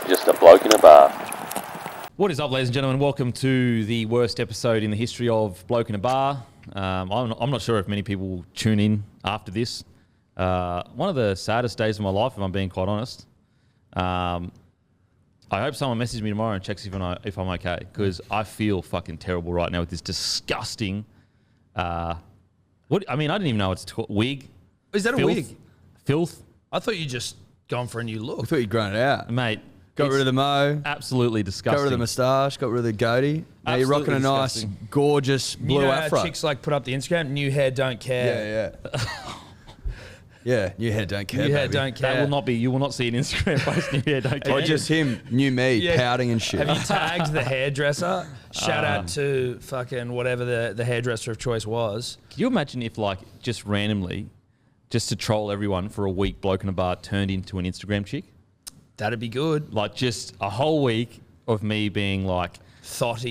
Just a bloke in a bar. What is up, ladies and gentlemen? Welcome to the worst episode in the history of Bloke in a Bar. I'm not sure if many people will tune in after this. One of the saddest days of my life, if I'm being quite honest. I hope someone messages me tomorrow and checks if I'm okay, because I feel fucking terrible right now with this disgusting. I didn't even know it's called wig. Is that filth, a wig? Filth, I thought you just gone for a new look. I thought you'd grown it out. mate. Got rid of the mo. Absolutely disgusting. Got rid of the moustache. Got rid of the goatee. Now you're rocking a nice, disgusting. gorgeous blue You know afro. how chicks like put up the Instagram, new hair, don't care. Yeah. Yeah, new hair, don't care. New hair, baby. don't care. That will not be. You will not see an Instagram post. New hair, don't care. Or just him, new me, Yeah. pouting and shit. Have you tagged the hairdresser? Shout out to fucking whatever the hairdresser of choice was. Can you imagine if, like, just randomly, just to troll everyone for a week, Bloke in a Bar turned into an Instagram chick? That'd be good. Like, just a whole week of me being like thought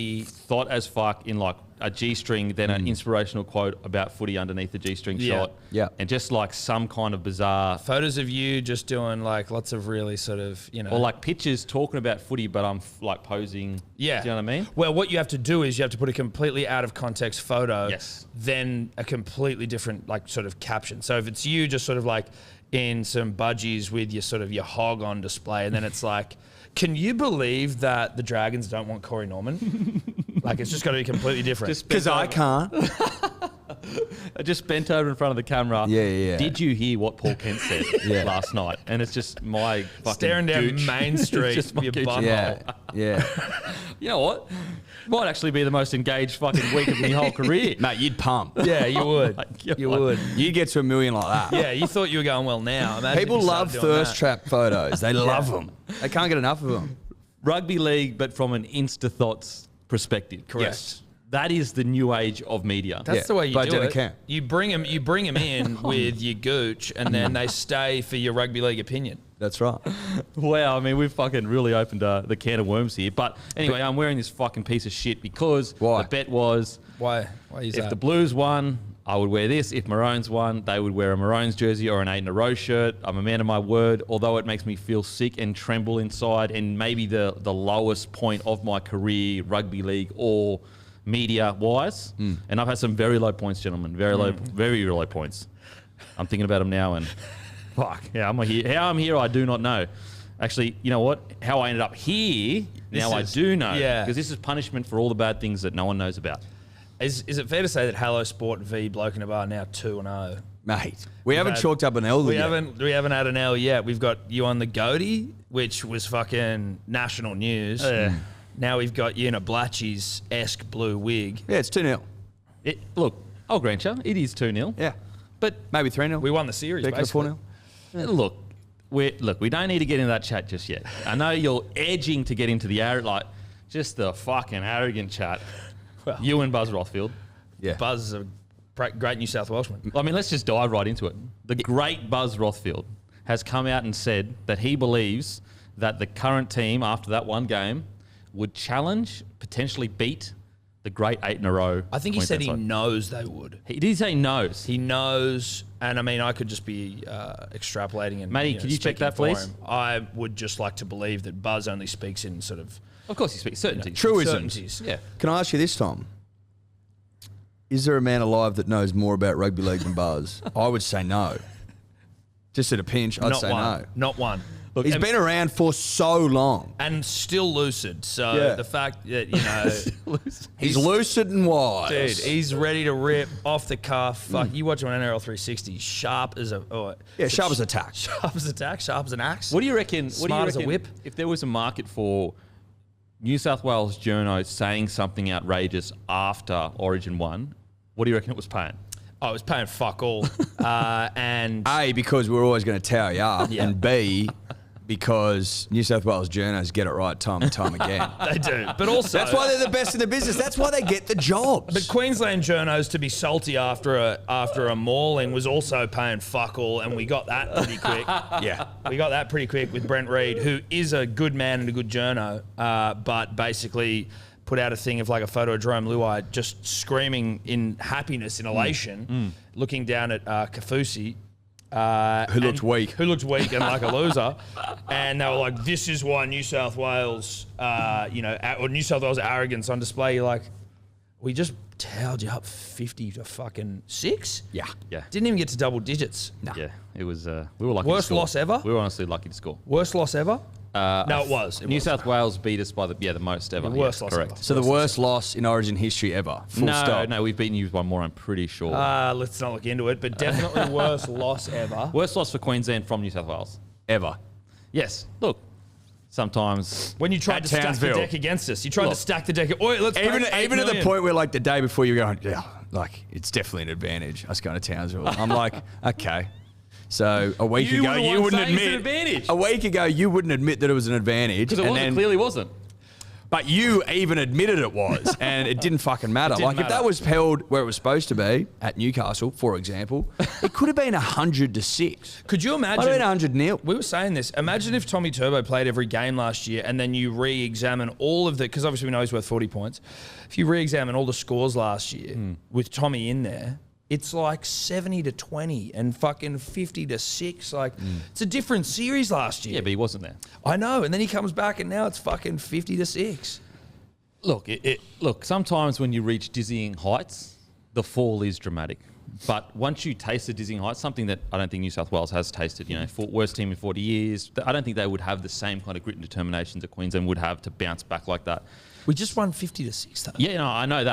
as fuck in like a G-string, then an inspirational quote about footy underneath the G-string shot. Yeah. And just like some kind of bizarre, Photos of you just doing like lots of really sort of, you know. or like pictures talking about footy, but I'm like posing. Yeah. Do you know what I mean? Well, what you have to do is you have to put a completely out of context photo. Yes. Then a completely different like sort of caption. So if it's you just sort of like in some budgies with your sort of your hog on display, and then it's like, can you believe that the Dragons don't want Corey Norman? Like, it's just got to be completely different. Just Because I can't. I just bent over in front of the camera. Yeah. Did you hear what Paul Kent said last night? And it's just my fucking Staring down gooch. Main Street Just my with your gooch. butthole. Yeah. You know what? Might actually be the most engaged fucking week of my whole career. Mate, you'd pump. Yeah, you would. my God. You would. You'd get to $1 million like that. Yeah, you thought you were going well now. Imagine People if you love started doing thirst that. trap photos. They love them. They can't get enough of them. Rugby league, but from an Insta Thoughts perspective. Correct. Yes. That is the new age of media. That's Yeah, the way you by do Jenna it. Camp. You bring them in with your gooch, and then they stay for your rugby league opinion. That's right. Wow, I mean, we've fucking really opened the can of worms here. But anyway, I'm wearing this fucking piece of shit because Why? the bet was Why is if that? the Blues won, I would wear this. If Maroons won, they would wear a Maroons jersey or an 8 in a row shirt. I'm a man of my word, although it makes me feel sick and tremble inside, and maybe the lowest point of my career, rugby league or media-wise. And I've had some very low points, gentlemen. Very low points. I'm thinking about them now, and fuck, how I'm here, I do not know. Actually, you know what? How I ended up here, I do know. Yeah. Because this is punishment for all the bad things that no one knows about. Is it fair to say that Hello Sport v Bloke in a Bar now 2-0? Mate, we haven't chalked up an L We yet. haven't had an L yet. We've got you on the goatee, which was fucking national news. Now we've got you in a Blatchies-esque blue wig. Yeah, it's 2-0. Look, I'll grant you, it is 2-0. Yeah. But Maybe 3-0. We won the series, Back to basically. 4-0. look, we don't need to get into that chat just yet. I know you're edging to get into just the fucking arrogant chat. Well, You and Buzz Rothfield. Yeah. Buzz is a great New South Welshman. I mean, let's just dive right into it. The great Buzz Rothfield has come out and said that he believes that the current team, after that one game, would challenge, potentially beat the great 8 in a row. I think he said he Queensland side. knows they would. He did say knows. He knows, and I mean, I could just be extrapolating. And Matty, could you check speaking that, for please? him. I would just like to believe that Buzz only speaks in sort of Of course, he speaks certainty. Truisms. certainties. Yeah. Can I ask you this, Tom? Is there a man alive that knows more about rugby league than Buzz? I would say no. Just at a pinch, I'd Not say one. no. Not one. Look, He's been around for so long. And still lucid. So Yeah. the fact that, you know, He's lucid and wise. dude, he's ready to rip off the cuff. Fuck, you watch him on NRL 360. Sharp as a Sharp as a tack. Sharp as a tack. Sharp as an axe. What do you reckon? Smart as a whip. If there was a market for New South Wales journos saying something outrageous after Origin 1, what do you reckon it was paying? I was paying fuck all. And A, because we're always going to tower you up. Yeah. And B, because New South Wales journos get it right time and time again. they do. But also, That's why they're the best in the business. That's why they get the jobs. But Queensland journos to be salty after a mauling was also paying fuck all, and we got that pretty quick. yeah. We got that pretty quick with Brent Reid, who is a good man and a good journo, but basically put out a thing of like a photo of Jerome Luai just screaming in happiness, in elation, looking down at Kafusi, Who looked weak. Who looked weak and like a loser. And they were like, this is why New South Wales, or New South Wales arrogance on display. You're like, we just towed you up 50 to fucking 6? Yeah. Yeah. Didn't even get to double digits. Nah. Yeah, it was. We were lucky. Worst to score. loss ever? We were honestly lucky to score. Worst loss ever? No, it was. New South Wales beat us by the most ever. The worst yes, loss correct. ever. So the worst loss in Origin history ever. Full stop. No, we've beaten you one more. I'm pretty sure. Let's not look into it, but definitely worst loss ever. Worst loss for Queensland from New South Wales. Ever. Yes. Look, sometimes When you tried At to stack the Townsville. deck against us. You tried to Look. stack the deck. Oi, let's Even pay $8 at the million. point where like the day before you're going, yeah, like it's definitely an advantage. Us going to Townsville. I'm like, okay. So a week You ago, were the you one wouldn't saying it's an admit. advantage. A week ago, you wouldn't admit that it was an advantage. because it and wasn't, then- clearly wasn't. But you even admitted it was, and it didn't fucking matter. didn't Like if matter. that was held where it was supposed to be at Newcastle, for example, it could have been 100-6. Could you Might have been imagine? 100-0. We were saying this. Imagine if Tommy Turbo played every game last year and then you re-examine all of the, because obviously we know he's worth 40 points. If you re-examine all the scores last year with Tommy in there, it's like 70-20 and fucking 50-6. Like it's a different series last year. Yeah, but he wasn't there. I know. And then he comes back and now it's fucking 50-6. Look, sometimes when you reach dizzying heights, the fall is dramatic. But once you taste the dizzying heights, something that I don't think New South Wales has tasted, worst team in 40 years, I don't think they would have the same kind of grit and determination that Queensland would have to bounce back like that. We just won 50-6 though. Yeah, no, I know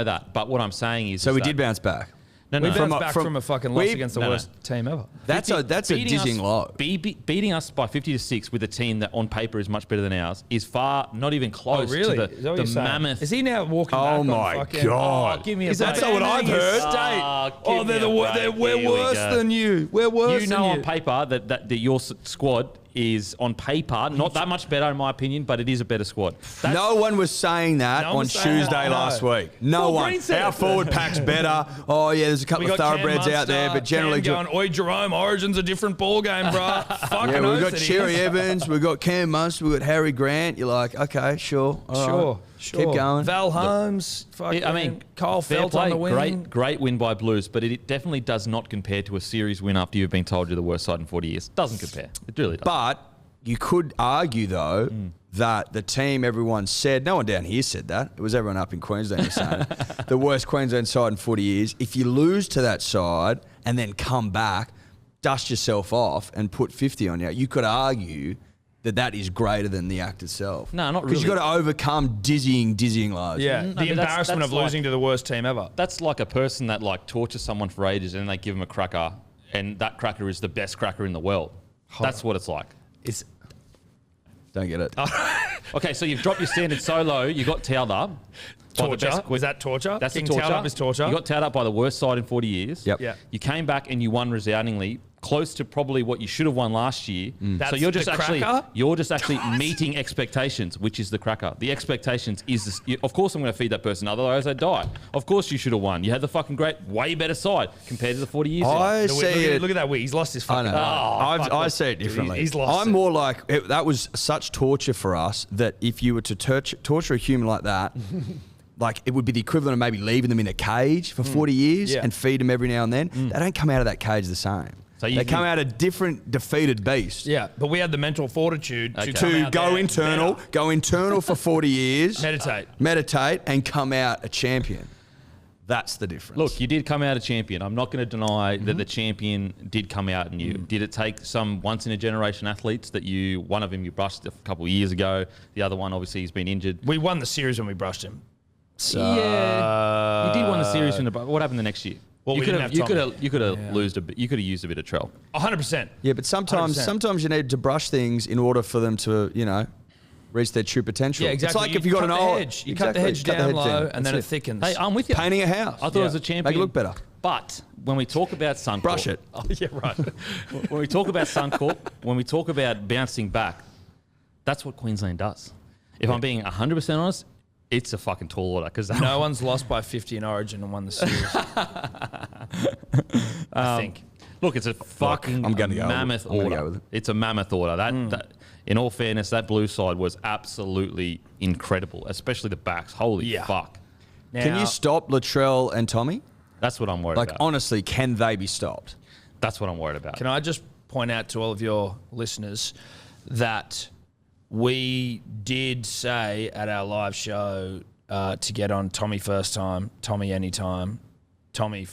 that. But what I'm saying is... So we did bounce back. No, We no. bounced back from a fucking loss against the no, no. worst team ever. That's a dizzying low. Beating us by 50-6 with a team that on paper is much better than ours is far not even close Oh, really? to Is that what the you're saying? mammoth. Is he now walking back Oh on my fucking... God. Oh, give me a Is that break. not what I've heard? Oh, We're Here we worse go. than you. We're worse You than know you. on paper that your squad is on paper not that much better in my opinion, but it is a better squad. That's- No one was saying that No one on was saying Tuesday that, last no. week. No Well, one. Green said Our it. forward pack's better. Oh, yeah, there's a couple We of got Cam thoroughbreds out there, Munster, but generally... Cam going, oi, Jerome, Origin's a different ball game, bruh. Fucking Yeah, we've oath got it Cherry is. Evans, we've got Cam Munster, we've got Harry Grant. You're like, okay, sure. all right. Sure. Keep going. Val Holmes, fucking I mean, Kyle fair Felt play, on the wing. great win by Blues, but it definitely does not compare to a series win after you've been told you're the worst side in 40 years. Doesn't compare. It really doesn't. But you could argue, though, that the team everyone said, no one down here said that. It was everyone up in Queensland who saying it, the worst Queensland side in 40 years. If you lose to that side and then come back, dust yourself off and put 50 on you, you could argue that is greater than the act itself. No, not Because really. you've got to overcome dizzying lows. Yeah, No, the but that's embarrassment of like- losing to the worst team ever. That's like a person that like tortures someone for ages and they give them a cracker and that cracker is the best cracker in the world. That's what it's like. It's Don't get it. Okay, so you've dropped your standard so low, you got towed up. by the torture. best- Was that torture? That's Getting the torture. towed up is torture. You got towed up by the worst side in 40 years. Yep. Yeah. You came back and you won resoundingly, close to probably what you should have won last year. So That's you're just the actually cracker? meeting expectations, which is the cracker. The expectations is this, of course I'm going to feed that person, otherwise they die. Of course you should have won. You had the fucking great, way better side compared to the 40 years. I Look see it. at that wig. He's lost his I fucking know. mind. fuck I off. see it differently. He's lost I'm it. more like that was such torture for us that if you were to torture a human like that, like it would be the equivalent of maybe leaving them in a cage for 40 years Yeah. and feed them every now and then. They don't come out of that cage the same. So they come out a different, defeated beast. Yeah, but we had the mental fortitude to, Okay. come To out go there internal, better. go internal for 40 years, Meditate. and come out a champion. That's the difference. Look, you did come out a champion. I'm not going to deny that the champion did come out in you. Did it take some once-in-a-generation athletes that one of them you brushed a couple of years ago, the other one obviously he's been injured. We won the series when we brushed him. Yeah, you did win the series. What happened the next year? Well, we didn't have Tommy. You could have used a bit. You could have used a bit of trail. 100%. Yeah, but sometimes 100%. you need to brush things in order for them to, reach their true potential. Yeah, exactly. It's like if you got cut an the old hedge. You cut the hedge down low, and then it thickens. Hey, I'm with you. Painting a house. I thought it was a champion. Make it look better. But when we talk about Suncorp, Brush it. Oh, yeah, right. when we talk about Suncorp, when we talk about bouncing back, that's what Queensland does. If I'm being 100% honest, it's a fucking tall order because No one's lost by 50 in Origin and won the series. I think. Look, it's a fucking I'm gonna go with it. mammoth I'm gonna order. go with it. It's a mammoth order. That, in all fairness, that blue side was absolutely incredible, especially the backs. Holy Yeah. fuck. Can Now- you stop Latrell and Tommy? That's what I'm worried Like, about. honestly, can they be stopped? That's what I'm worried about. Can I just point out to all of your listeners that we did say at our live show to get on Tommy first time, Tommy anytime, Tommy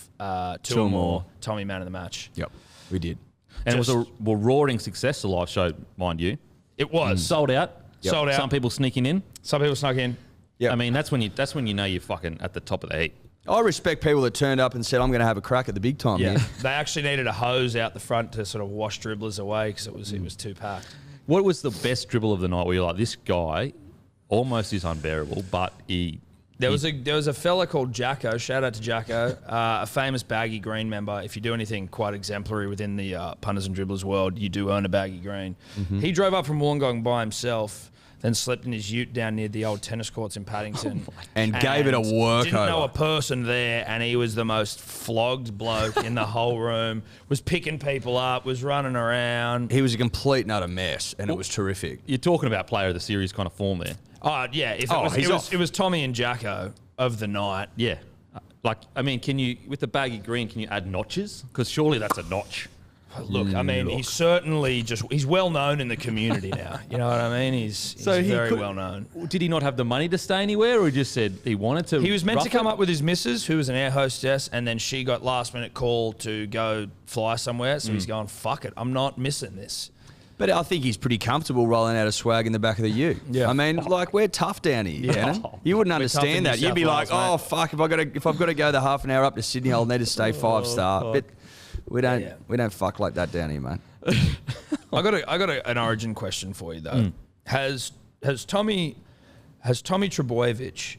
two or more, Tommy man of the match. Yep, we did. And it was a roaring success, the live show, mind you. It was. Sold out. Yep. Sold out. Some people sneaking in. Some people snuck in. Yeah, I mean, that's when you know you're fucking at the top of the heap. I respect people that turned up and said, I'm going to have a crack at the big time here. They actually needed a hose out the front to sort of wash dribblers away because it was too packed. What was the best dribble of the night where you're like, this guy almost is unbearable, but There was a fella called Jacko. Shout out to Jacko, a famous baggy green member. If you do anything quite exemplary within the punters and dribblers world, you do earn a baggy green. Mm-hmm. He drove up from Wollongong by himself, then slept in his ute down near the old tennis courts in Paddington. And gave it a workover. Didn't know a person there, and he was the most flogged bloke in the whole room. Was picking people up, was running around. He was a complete and utter mess, and it was terrific. you're talking about player of the series kind of form there. Oh yeah, it was Tommy and Jacko of the night. Yeah. Like, I mean, can you, with the baggy green, can you add notches? Because surely that's a notch. Look, I mean, he's certainly he's well known in the community now. You know what I mean? He's very well known. Did he not have the money to stay anywhere, or he just said he wanted to? He was meant to rough come it? up with his missus, who was an air hostess, and then she got last minute call to go fly somewhere. So he's going, fuck it, I'm not missing this. But I think he's pretty comfortable rolling out a swag in the back of the ute. Yeah. I mean, like, we're tough down here, Gannon. You wouldn't tough in understand New that. You'd South be like, Wales, oh, mate. fuck, if I've got to go the half an hour up to Sydney, I'll need to stay 5-star. But we don't fuck like that down here, mate. I got an origin question for you though. Has Tommy Trebojevic,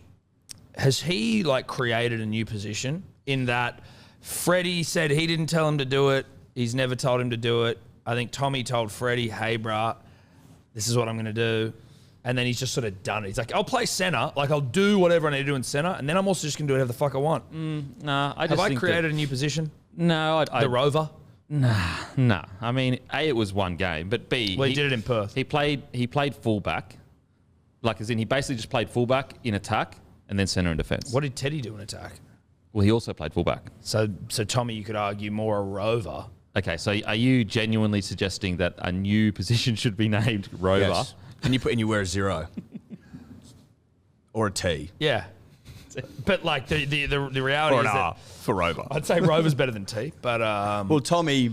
has he like created a new position in that Freddie said he didn't tell him to do it, he's never told him to do it. I think Tommy told Freddie, hey brah, this is what I'm gonna do. And then he's just sort of done it. He's like, I'll play centre, like I'll do whatever I need to do in centre, and then I'm also just gonna do whatever the fuck I want. Nah, I just Have I think created a new position? No, The Rover? Nah. I mean, A, it was one game, but B, Well, he did it in Perth. He played fullback, like as in he basically just played fullback in attack and then centre in defence. What did Teddy do in attack? Well, he also played fullback. So Tommy, you could argue more a Rover. Okay, so are you genuinely suggesting that a new position should be named Rover? Yes. And you wear a 0. Or a T. Yeah. But like the reality Or an is R that for Rover. I'd say Rover's better than T, but Well, Tommy,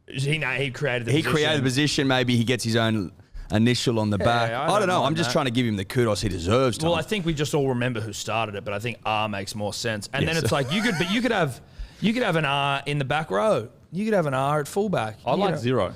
he created the he position. created the position. Maybe he gets his own initial on the back. I I don't don't know. mind I'm just that. trying to give him the kudos he deserves, Tom. Well, I think we just all remember who started it, but I think R makes more sense. And then Yes. it's like you could have an R in the back row. You could have an R at fullback. I like 0.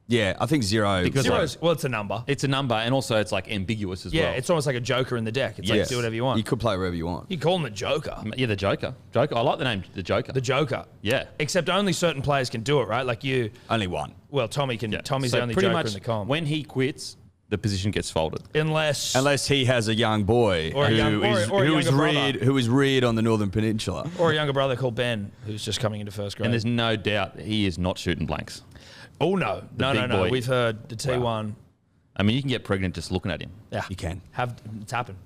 Yeah, I think 0. Because Zero's, well, it's a number. It's a number, and also it's like ambiguous as Yeah, well. it's almost like a joker in the deck. It's like Yes. do whatever you want. You could play wherever you want. You call him the Joker. Yeah, the Joker. I like the name, the Joker. The Joker. Yeah. Except only certain players can do it, right? Like you. Only one. Well, Tommy can. Yeah. Tommy's So the only pretty Joker much in the comp. when he quits, the position gets folded. Unless He has a young boy Or a young- or a younger brother. who is reared on the Northern Peninsula. or a younger brother called Ben, who's just coming into first grade. And there's no doubt he is not shooting blanks. Oh no, no. big boy. We've heard the T1. I mean, you can get pregnant just looking at him. Yeah, You can. it's happened.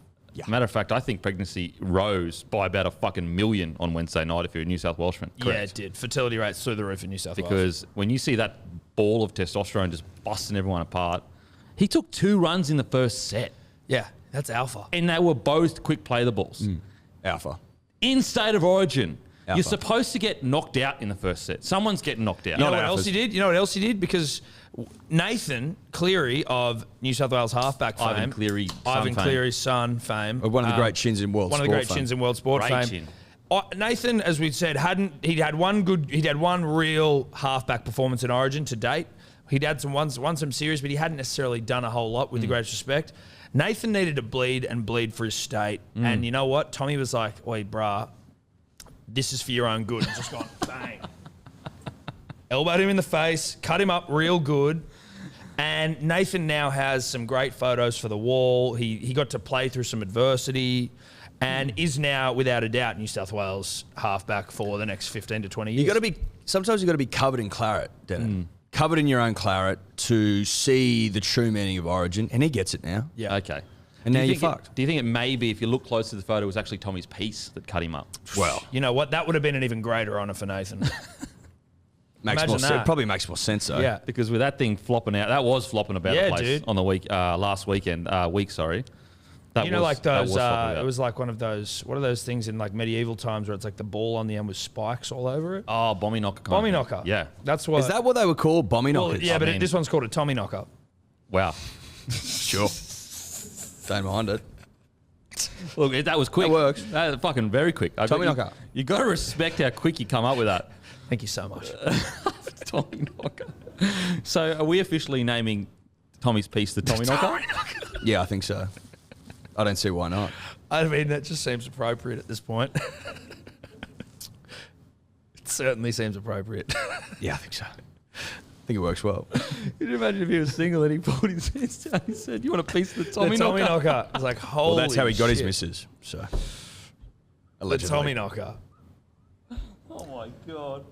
Matter of fact, I think pregnancy rose by about a fucking million on Wednesday night if you're a New South Welshman. Yeah, it did. Fertility rates through the roof in New South Wales. Because when you see that ball of testosterone just busting everyone apart, he took 2 runs in the first set. Yeah, that's alpha. And they were both quick play the balls. Alpha. In State of Origin, Alpha. you're supposed to get knocked out in the first set. Someone's getting knocked out. You know what alphas. else he did? You know what else he did? Because Nathan Cleary of New South Wales halfback fame, Ivan Cleary's son fame, One of the great chins in world one of the sport great fame. chins in world sport Great fame. chin. Nathan, as we said, he'd had one real halfback performance in Origin to date. He'd had won some series, but he hadn't necessarily done a whole lot. With the greatest respect, Nathan needed to bleed for his state, and you know what? Tommy was like, "Oi, brah, this is for your own good." And just gone bang, elbowed him in the face, cut him up real good. And Nathan now has some great photos for the wall. He got to play through some adversity and is now, without a doubt, New South Wales halfback for the next 15 to 20 years. Sometimes you got to be covered in claret, Dennis. Covered in your own claret to see the true meaning of Origin, and he gets it now. Yeah. Okay. And Do now you you're think fucked. Do you think it may be, if you look close to the photo, it was actually Tommy's piece that cut him up? Well, You know what? That would have been an even greater honour for Nathan. It probably makes more sense though. Yeah. Because with that thing flopping out, that was flopping about the place dude. on the last weekend. That You know, was- like that those, was flopping it about. was like one of those, what are those things in like medieval times where it's like the ball on the end with spikes all over it? Oh, bomby knocker. Bomby knocker. Yeah. That's what. Is that what they were called? Bomby well, knockers? yeah, but mean- this one's called a Tommy knocker. Wow. Sure. Don't mind it. Look, that was quick. That works. That fucking very quick. Tommy knocker. You got to respect how quick you come up with that. Thank you so much. Tommy knocker. So, are we officially naming Tommy's piece the Tommy knocker? Yeah, I think so. I don't see why not. I mean, that just seems appropriate at this point. It certainly seems appropriate. Yeah, I think so. I think it works well. Can you imagine if he was single and he pulled his hands down and said, "You want a piece of the Tommy the Tommy knocker?" knocker. It's like, holy Well, that's how he got his shit. missus. So, The allegedly. Tommy knocker. Oh my god!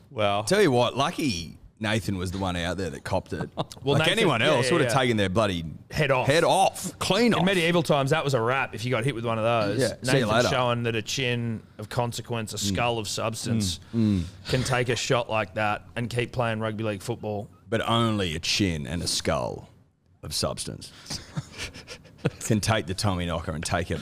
Wow. Tell you what, lucky Nathan was the one out there that copped it. Well, like Nathan- anyone yeah, else yeah, would have yeah. taken their bloody Head off. clean off. In medieval times, that was a wrap if you got hit with one of those. Yeah, see you Nathan's later. showing that a chin of consequence, a skull of substance, can take a shot like that and keep playing rugby league football. But only a chin and a skull of substance can take the Tommy knocker and take it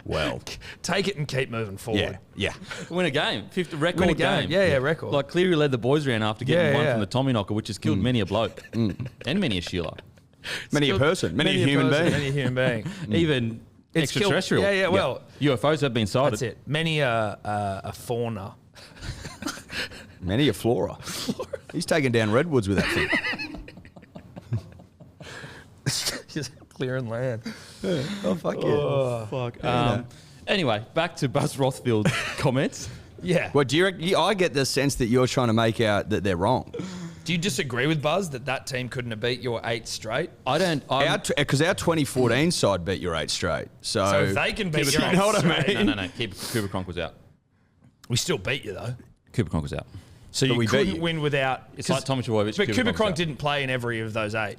well. Take it and keep moving forward. Yeah. Win a game, 50 record Win a game. Yeah, record. Like Cleary led the boys around after getting Yeah, one yeah. from the Tommy knocker, which has killed many a bloke and many a Sheila, Many a person, many a human being. Many a human being. even It's killed- extraterrestrial. yeah, well, UFOs have been sighted. that's it. Many a fauna. Many a flora. He's taking down redwoods with that thing. Just clearing land. Oh, fuck yeah. Oh, Fuck. Anyway, back to Buzz Rothfield comments. yeah. Well, do you reckon, I get the sense that you're trying to make out that they're wrong. Do you disagree with Buzz that team couldn't have beat your 8 straight? I don't. Because our 2014 side beat your 8 straight. So So if they can beat your you 8 know what I straight, mean? No. Cooper Cronk was out. we still beat you though. Cooper Cronk was out. So But you we beat couldn't you. win without. It's like Tommy Trbojevic. But Cooper Cronk's Cronk out. didn't play in every of those 8.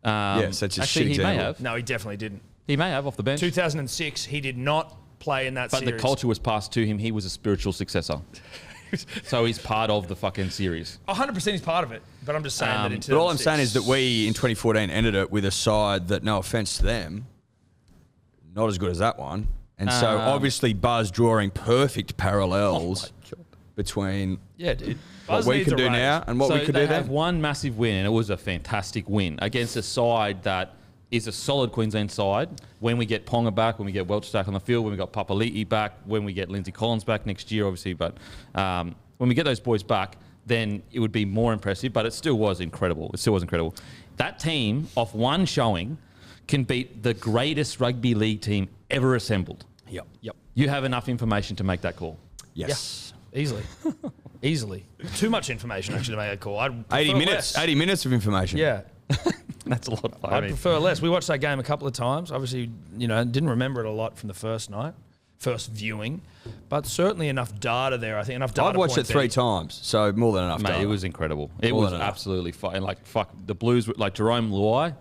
Yes, that's a actually, shit he may example. have. No, he definitely didn't. He may have off the bench. 2006, he did not play in that But series. the culture was passed to him. He was a spiritual successor. So he's part of the fucking series. 100% he's part of it. But I'm just saying that in 2006. But all I'm saying is that we, in 2014, ended it with a side that, no offence to them, not as good as that one. And so, obviously, Buzz drawing perfect parallels between Yeah, dude. what Buzz we needs can a do raise. now and what so we could they do have then. one massive win, and it was a fantastic win against a side that is a solid Queensland side. When we get Ponga back, when we get Welch back on the field, when we got Papali'i back, when we get Lindsay Collins back next year, obviously. But when we get those boys back, then it would be more impressive. But it still was incredible. That team, off one showing, can beat the greatest rugby league team ever assembled. Yep. You have enough information to make that call. Yes. Easily. Easily. Too much information, actually, to make a call. I'd 80 prefer minutes. less. 80 minutes of information. Yeah. That's a lot of fun. I'd prefer less. We watched that game a couple of times. Obviously, didn't remember it a lot from the first viewing, but certainly enough data there. I think enough data I've watched it points 3 there. times, so more than enough. Mate, data. it was incredible. It More was than enough. absolutely fun. Like, fuck, the Blues, like Jerome Luai,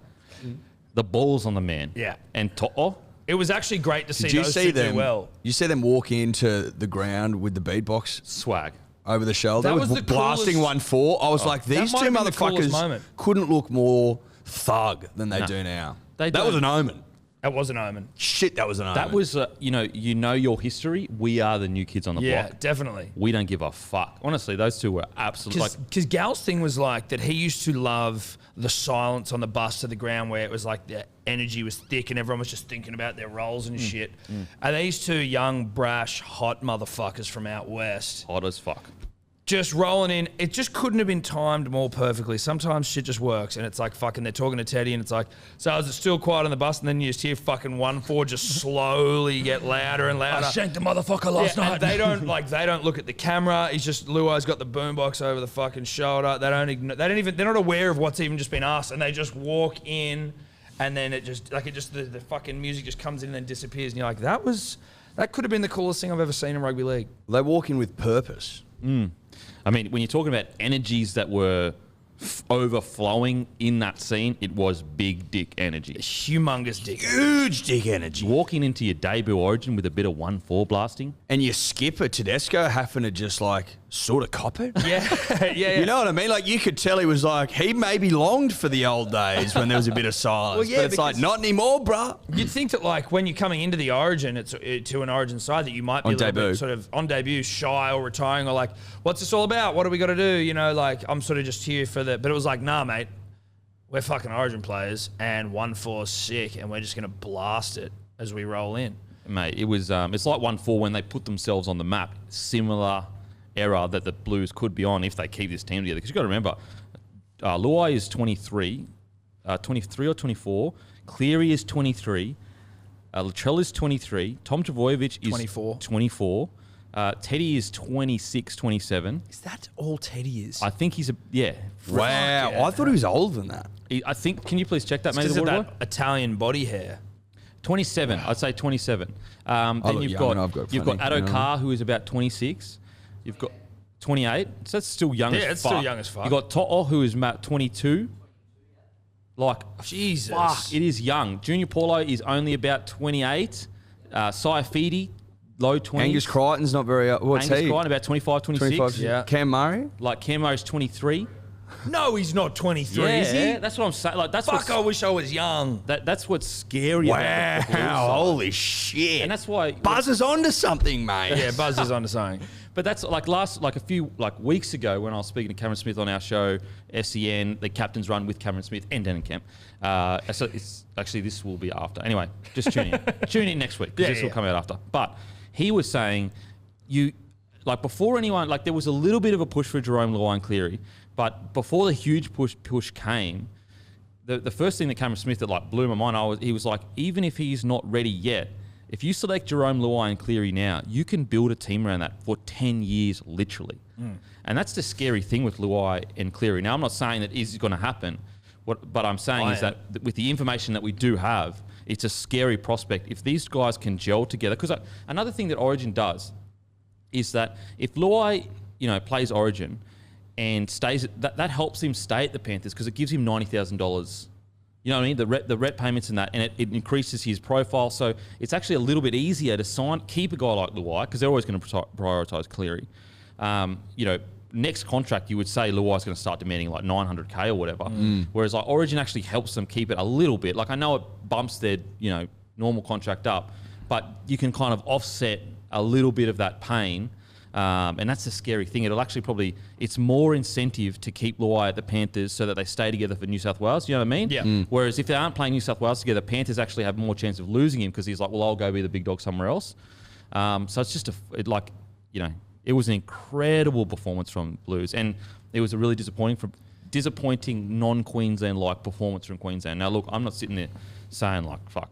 the balls on the man. Yeah. And To'o. It was actually great to see Did you those see two them? do well. You see them walk into the ground with the beatbox Swag. over the shoulder, That was the blasting coolest- 1-4. I was like, these might two have been the coolest motherfuckers moment. couldn't look more thug than they No. do now. They that don't. was an omen. That was an omen. Shit, that was an omen. That was, you know your history. We are the new kids on the Yeah, block. definitely. We don't give a fuck. Honestly, those two were absolutely like. Because Gal's thing was like that he used to love the silence on the bus to the ground where it was like the energy was thick and everyone was just thinking about their roles and shit. And these two young, brash, hot motherfuckers from out west Hot as fuck. just rolling in. It just couldn't have been timed more perfectly. Sometimes shit just works and it's like fucking they're talking to Teddy and it's like, so is it still quiet on the bus? And then you just hear fucking 1-4 just slowly get louder and louder. I shanked a motherfucker last Yeah, night. and they don't look at the camera. He's just Luai's got the boombox over the fucking shoulder. They're not aware of what's even just been asked, and they just walk in, and then the fucking music just comes in and then disappears, and you're like, that could have been the coolest thing I've ever seen in rugby league. They walk in with purpose. I mean, when you're talking about energies that were overflowing in that scene, it was big dick energy. Humongous dick. Huge dick energy. Walking into your debut Origin with a bit of 1-4 blasting. And your skipper, Tedesco, having to just like sort of cop it. Yeah. You know what I mean? Like, you could tell he was like, he maybe longed for the old days when there was a bit of silence. Well, yeah, but it's like, not anymore, bruh. You'd think that, like, when you're coming into the Origin, to an Origin side, that you might be On a little debut. bit sort of on debut, shy or retiring, or like, what's this all about? What do we got to do? You know, like, I'm sort of just here for the. But it was like, nah, mate, we're fucking Origin players, and 1-4's sick, and we're just gonna blast it as we roll in. Mate, it was it's like 1-4 when they put themselves on the map. Similar era that the Blues could be on if they keep this team together. Because you've got to remember, Luai is 23 or 24. Cleary is 23. Latrell is 23. Tom Trbojevic is 24. Teddy is 26, 27. Is that all Teddy is? I think he's Wow. yeah. I thought he was older than that. I think, can you please check that, mate? Because the of water that boy? Italian body hair. 27. I'd say 27. Then look you've young and I've got got you've got plenty, Addo you know. Carr, who is about 26. You've got 28. So that's still young as fuck. Yeah, it's still young as fuck. You've got To'o, who is about 22. Like, Jesus. fuck, it is young. Junior Paulo is only about 28. Saifidi, low 20s. Angus Crichton's not very what's Angus he? Crichton, about 25, 26. 25. Yeah. Cam Murray? Like, Camo's 23. No, he's not 23, Yeah, is he? that's what I'm saying. Like, that's Fuck, I wish I was young. that's what's scary about the Blues side. Holy shit. And that's why Buzz is onto something, mate. Yeah, Buzz is onto something. But that's like a few weeks ago when I was speaking to Cameron Smith on our show, SEN, the captain's run with Cameron Smith and Denham Kemp. So it's actually, this will be after. Anyway, just tune in. Tune in next week because this will come out after. But he was saying, before anyone, there was a little bit of a push for Jerome Luai and Cleary, but before the huge push came, the first thing that Cameron Smith that blew my mind, he was like, even if he's not ready yet, if you select Jerome Luai and Cleary now, you can build a team around that for 10 years, literally. And that's the scary thing with Luai and Cleary. Now, I'm not saying that is going to happen. But I'm saying is that with the information that we do have, it's a scary prospect. If these guys can gel together, because another thing that Origin does is that if Luai, plays Origin and stays, that helps him stay at the Panthers because it gives him $90,000. You know what I mean? The rep payments and that, and it increases his profile. So it's actually a little bit easier to keep a guy like Luai because they're always going to prioritise Cleary. Next contract, you would say Luai's going to start demanding like $900K or whatever. Whereas Origin actually helps them keep it a little bit. I know it bumps their normal contract up, but you can kind of offset a little bit of that pain. And that's the scary thing. It's more incentive to keep Luai at the Panthers so that they stay together for New South Wales. You know what I mean? Yeah. Whereas if they aren't playing New South Wales together, Panthers actually have more chance of losing him because he's like, well, I'll go be the big dog somewhere else. So it's just it was an incredible performance from Blues, and it was a really disappointing non-Queensland-like performance from Queensland. Now, look, I'm not sitting there saying fuck.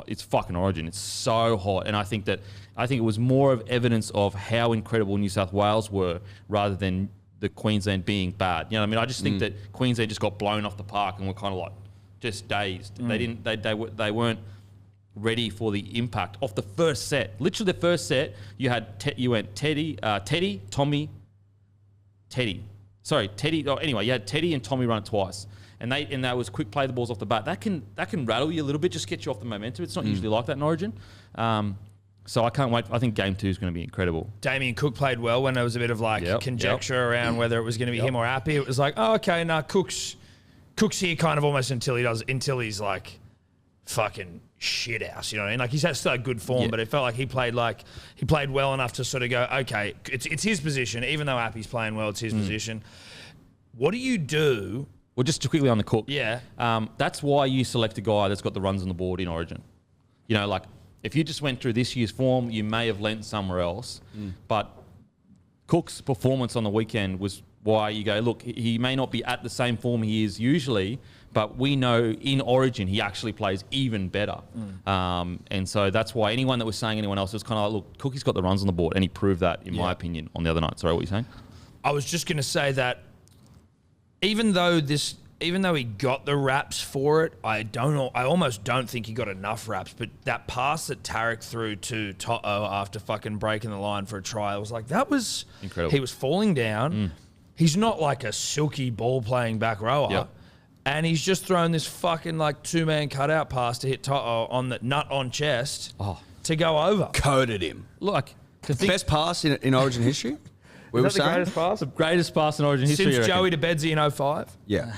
It's fucking Origin. It's so hot. And I think it was more of evidence of how incredible New South Wales were rather than the Queensland being bad. You know what I mean? I just think that Queensland just got blown off the park and were kind of just dazed. They weren't ready for the impact of the first set. Literally the first set, you went Teddy, Tommy, Teddy. Sorry, Teddy. Oh, anyway, you had Teddy and Tommy run it twice. And that was quick play the balls off the bat. That can rattle you a little bit, just get you off the momentum. It's not usually like that in Origin. So I can't wait. I think Game 2 is going to be incredible. Damien Cook played well when there was a bit of conjecture around whether it was going to be him or Appy. It was like, oh, okay, Cook's here kind of almost until he's fucking shit house. You know what I mean? He's had still had good form, but it felt like he played well enough to sort of go, okay, it's his position. Even though Appy's playing well, it's his position. What do you do? Well, just to quickly on the Cook. Yeah. That's why you select a guy that's got the runs on the board in Origin. If you just went through this year's form, you may have lent somewhere else. But Cook's performance on the weekend was why you go, look, he may not be at the same form he is usually, but we know in Origin he actually plays even better. And so that's why anyone that was saying anyone else was kind of look, Cookie's got the runs on the board, and he proved that, in my opinion, on the other night. Sorry, what were you saying? I was just going to say that even though he got the raps for it, I almost don't think he got enough raps. But that pass that Tarek threw to To'o after fucking breaking the line for a try, I was like, that was incredible. He was falling down. He's not like a silky ball playing back rower. Yep. And he's just thrown this fucking two-man cutout pass to hit To'o on the nut on chest to go over. Coated him. Look, Best pass in Origin history? We were Is that the saying? greatest pass? The greatest pass in Origin history. Since I reckon. Joey to Bedsy in 05? Yeah.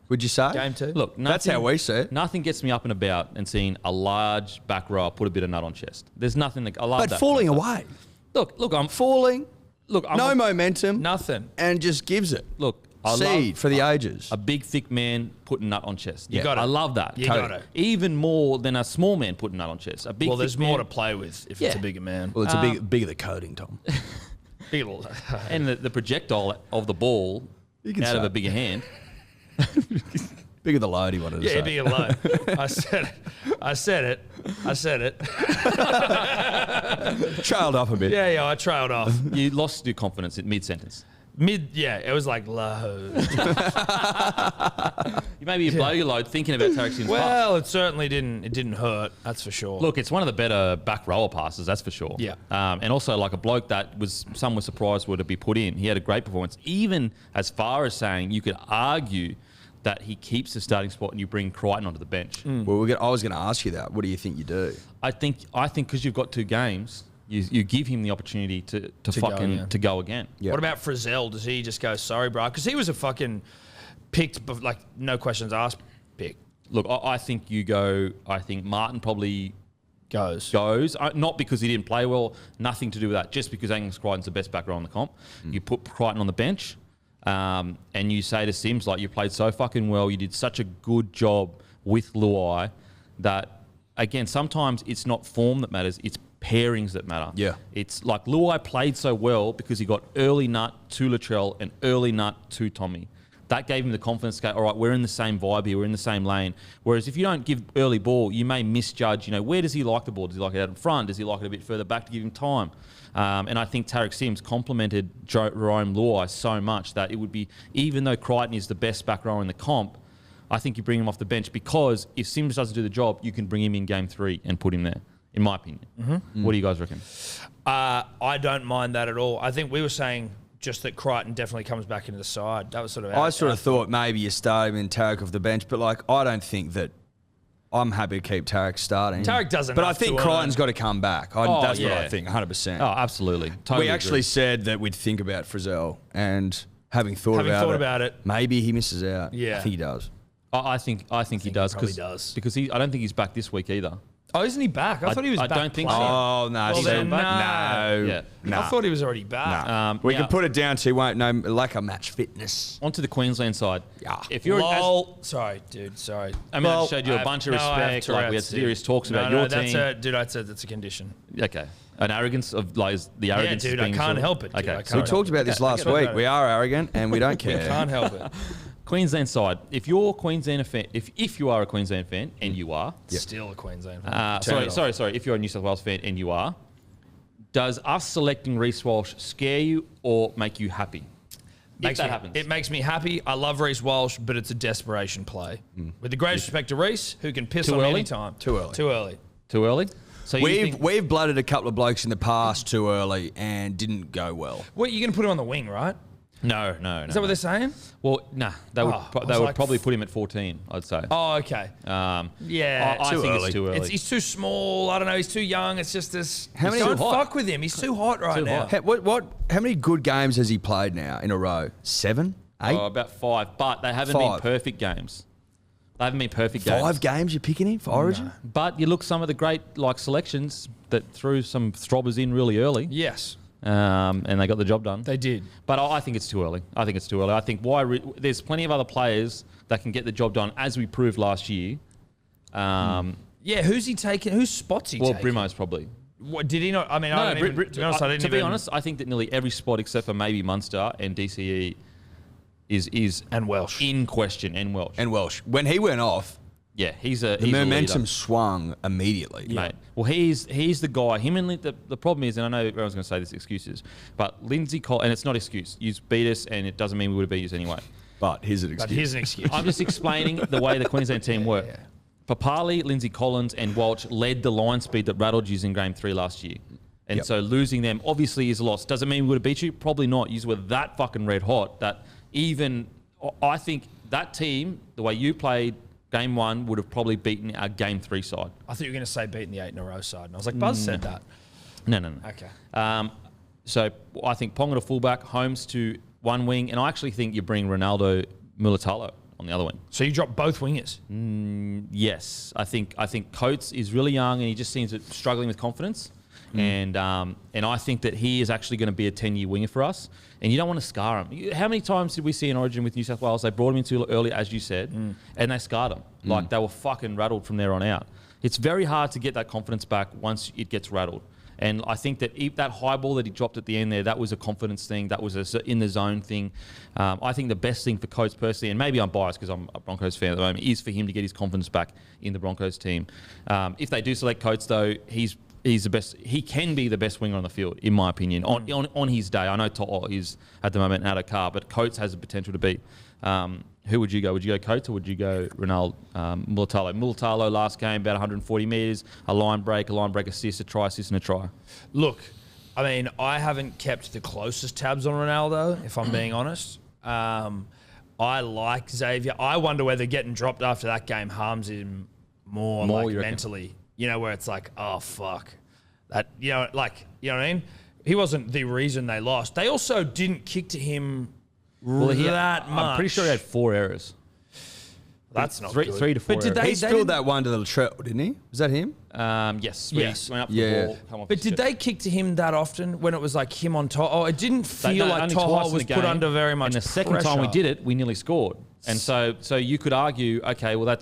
Would you say? Game 2? Look, That's how we see it. Nothing gets me up and about and seeing a large back row put a bit of nut on chest. There's nothing that I love But that. falling kind of stuff. away. Look, I'm Falling. look. I'm No momentum. Nothing. And just gives it. Look, I Seed love for the ages. a big thick man putting nut on chest. You got it. I love that. You got it. Even more than a small man putting nut on chest. A big. Well, there's thick more man, to play with if it's Yeah. a bigger man. Well, it's bigger the coding, Tom. Big little- and the projectile of the ball You can out say of a it. bigger hand. Bigger the load, he wanted to Yeah, say. bigger low. I said it. Trailed off a bit. Yeah, I trailed off. You lost your confidence in mid-sentence. It was like low. Maybe you blow your load thinking about Tarek Sim's pass. Well, it certainly didn't. It didn't hurt. That's for sure. Look, it's one of the better back rower passes, that's for sure. Yeah. And also like a bloke that some were surprised would be put in. He had a great performance, even as far as saying you could argue that he keeps the starting spot and you bring Crichton onto the bench. Well, I was going to ask you that. What do you think you do? I think because you've got 2 games, you give him the opportunity to go again. Yeah. What about Frizzell? Does he just go, sorry, bro? Because he was a fucking picked, like, no questions asked pick. Look, I think you go. I think Martin probably Goes. not because he didn't play well, nothing to do with that. Just because Angus Crichton's the best back row in the comp. You put Crichton on the bench, and you say to Sims, like, you played so fucking well, you did such a good job with Luai that, again, sometimes it's not form that matters, it's pairings that matter. Yeah. It's like Luai played so well because he got early nut to Latrell and early nut to Tommy. That gave him the confidence to go, all right, we're in the same vibe here, we're in the same lane. Whereas if you don't give early ball, you may misjudge, where does he like the ball? Does he like it out in front? Does he like it a bit further back to give him time? And I think Tarek Sims complemented Jerome Luai so much that it would be, even though Crichton is the best back rower in the comp, I think you bring him off the bench because if Sims doesn't do the job, you can bring him in game 3 and put him there, in my opinion. What do you guys reckon? I don't mind that at all. I think we were saying just that Crichton definitely comes back into the side. That was sort of I sort of thought maybe you start him in Tarek off the bench, but I don't think that. I'm happy to keep Tarek starting. Tarek doesn't. But I think Crichton's got to come back. That's what I think, 100%. Oh, absolutely. Totally we actually agree. said that we'd think about Frizzell, and having thought about it, maybe he misses out. Yeah. I think he does. I think he does. probably does. Because I don't think he's back this week either. Oh, isn't he back? I thought he was I back. don't think so. playing. Oh, no. Well, then, no. Yeah. No. I thought he was already back. We now- can put it down to he won't know, lack of match fitness. Onto the Queensland side. Yeah. If you're Sorry, dude. Sorry. I showed you a bunch of respect. Like we had serious talks about your team. That's a condition. Okay. An arrogance of the arrogance. dude, of I being can't sort of- help it, dude. Okay. I So we can't talked about this last okay. week. We are arrogant and we don't care. Can't help it. Queensland side. If you're a Queensland fan, if you are a Queensland fan, and you are, Still a Queensland fan. sorry. If you're a New South Wales fan, and you are, does us selecting Reece Walsh scare you or make you happy? If that happens. It makes me happy. I love Reece Walsh, but it's a desperation play. With the greatest respect to Reece, who can piss Too on me early? anytime. Too early. Too early. Too early. So you think, We've blooded a couple of blokes in the past too early and didn't go well. What, you're going to put him on the wing, right? no. Is that what they're saying? Well, nah. They would. I They was would like, probably put him at 14. I'd say. Oh, okay. Yeah. I think early. it's too early. He's too small. I don't know. He's too young. It's just this. How many- Don't Too hot. fuck with him. He's too hot right Too now. hot. How many good games has he played now in a row? 7? 8? About 5, but they haven't 5. been perfect games. They haven't been perfect games. 5 games you're picking him for Origin? But you look some of the great selections that threw some throbbers in really early, Yes, and they got the job done. they did. But I think it's too early. I think there's plenty of other players that can get the job done, as we proved last year. Yeah, who's he taking? Whose spot's he Well, taking? Brimo's probably. What, did he not? I mean, I don't even, to be honest, I didn't to be even- honest, I think that nearly every spot except for maybe Munster and DCE is And Welsh. in question, and Welsh. And Welsh. When he went off, yeah, he's a the he's a momentum leader. swung immediately. Mate. Well, he's the guy. Him and the problem is, and I know everyone's going to say this excuses, but Lindsay Cole, and it's not excuse. You beat us, and it doesn't mean we would have beat you anyway. But here's an But excuse. here's an excuse. I'm just explaining the way the Queensland team work. Yeah. Papali, Lindsay Collins, and Walsh led the line speed that rattled you in game 3 last year. And Yep. so losing them obviously is a loss. Does it mean we would have beat you? Probably not. You were that fucking red hot that even I think that team, the way you played game 1, would have probably beaten our game 3 side. I thought you were going to say beating the 8 in a row side, and I was like, Buzz said that. No. Okay. So I think Ponga to fullback, Holmes to one wing, and I actually think you bring Ronaldo Mulatalo on the other wing. So you drop both wingers? Yes. I think Coates is really young and he just seems struggling with confidence. And I think that he is actually going to be a 10-year winger for us. And you don't want to scar him. How many times did we see in Origin with New South Wales? They brought him in too early, as you said, and they scarred him. Like, they were fucking rattled from there on out. It's very hard to get that confidence back once it gets rattled. And I think that that high ball that he dropped at the end there, that was a confidence thing. That was a in the zone thing. I think the best thing for Coates personally, and maybe I'm biased because I'm a Broncos fan at the moment, is for him to get his confidence back in the Broncos team. If they do select Coates, though, he's the best. He can be the best winger on the field, in my opinion, on his day. I know To'o is at the moment out of car, but Coates has the potential to be. Who would you go? Would you go Coates or would you go Ronaldo Mulatalo? Mulatalo last game, about 140 metres, a line break assist, a try assist and a try. Look, I mean, I haven't kept the closest tabs on Ronaldo, if I'm being honest. I like Xavier. I wonder whether getting dropped after that game harms him more like mentally. You know, where it's like, oh, fuck. That, you know what I mean? He wasn't the reason they lost. They also didn't kick to him that much. I'm pretty sure he had 4 errors. That's not three, good. 3 to 4 But did errors. He spilled that one to the Latrell, didn't he? Was that him? Yes. Yes. Went up to the ball. Come off But his did chest. they kick to him that often when it was like him on top? Oh, it didn't feel like only twice To'o in was the put game. under very much And the second time we pressure. did it, we nearly scored. And so you could argue, okay, well,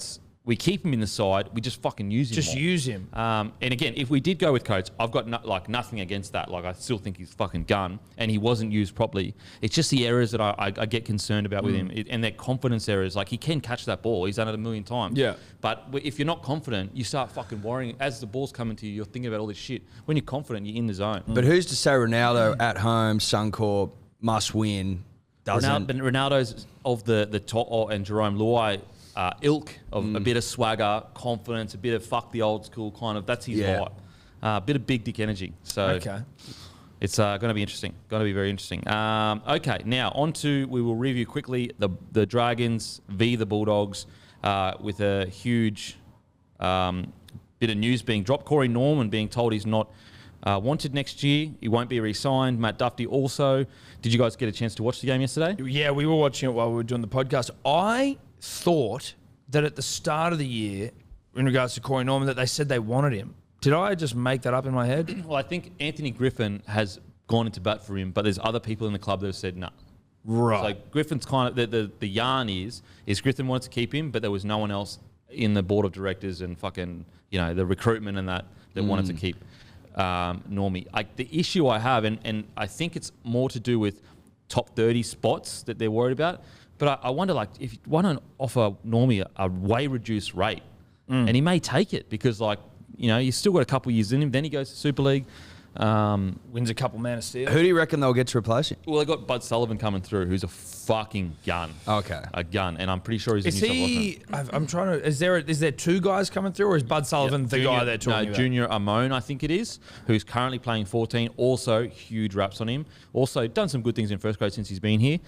we keep him in the side. We just fucking use him Just more. use him. And again, if we did go with Coates, I've got nothing against that. Like, I still think he's fucking gun, and he wasn't used properly. It's just the errors that I get concerned about with him, and their confidence errors. Like, he can catch that ball. He's done it a million times. Yeah. But if you're not confident, you start fucking worrying. As the ball's coming to you, you're thinking about all this shit. When you're confident, you're in the zone. But who's to say Ronaldo at home, Suncorp, must win, doesn't? Ronaldo's of the To'o and Jerome Luai ilk of a bit of swagger, confidence, a bit of fuck the old school kind of. That's his vibe. A bit of big dick energy. So Okay. it's going to be interesting. Going to be very interesting. Okay, now we will review quickly the Dragons v the Bulldogs with a huge bit of news being dropped. Corey Norman being told he's not wanted next year. He won't be re-signed. Matt Duffy also. Did you guys get a chance to watch the game yesterday? Yeah, we were watching it while we were doing the podcast. I thought that at the start of the year, in regards to Corey Norman, that they said they wanted him. Did I just make that up in my head? Well, I think Anthony Griffin has gone into bat for him, but there's other people in the club that have said no. Right. So Griffin's kind of the yarn is Griffin wanted to keep him, but there was no one else in the board of directors and fucking the recruitment and that wanted to keep Normie. The issue I have, and I think it's more to do with top 30 spots that they're worried about. But I wonder, if why don't offer Normie a way reduced rate, and he may take it because, he's still got a couple of years in him. Then he goes to Super League, Wins a couple Man of Steel. Who do you reckon they'll get to replace him? Well, they got Bud Sullivan coming through, who's a fucking gun. Okay. A gun, and I'm pretty sure he's Is a New South he? Wales I'm trying to. Is there 2 guys coming through, or is Bud Sullivan the guy they're talking about? Junior Amon, I think it is, who's currently playing 14. Also, huge raps on him. Also, done some good things in first grade since he's been here,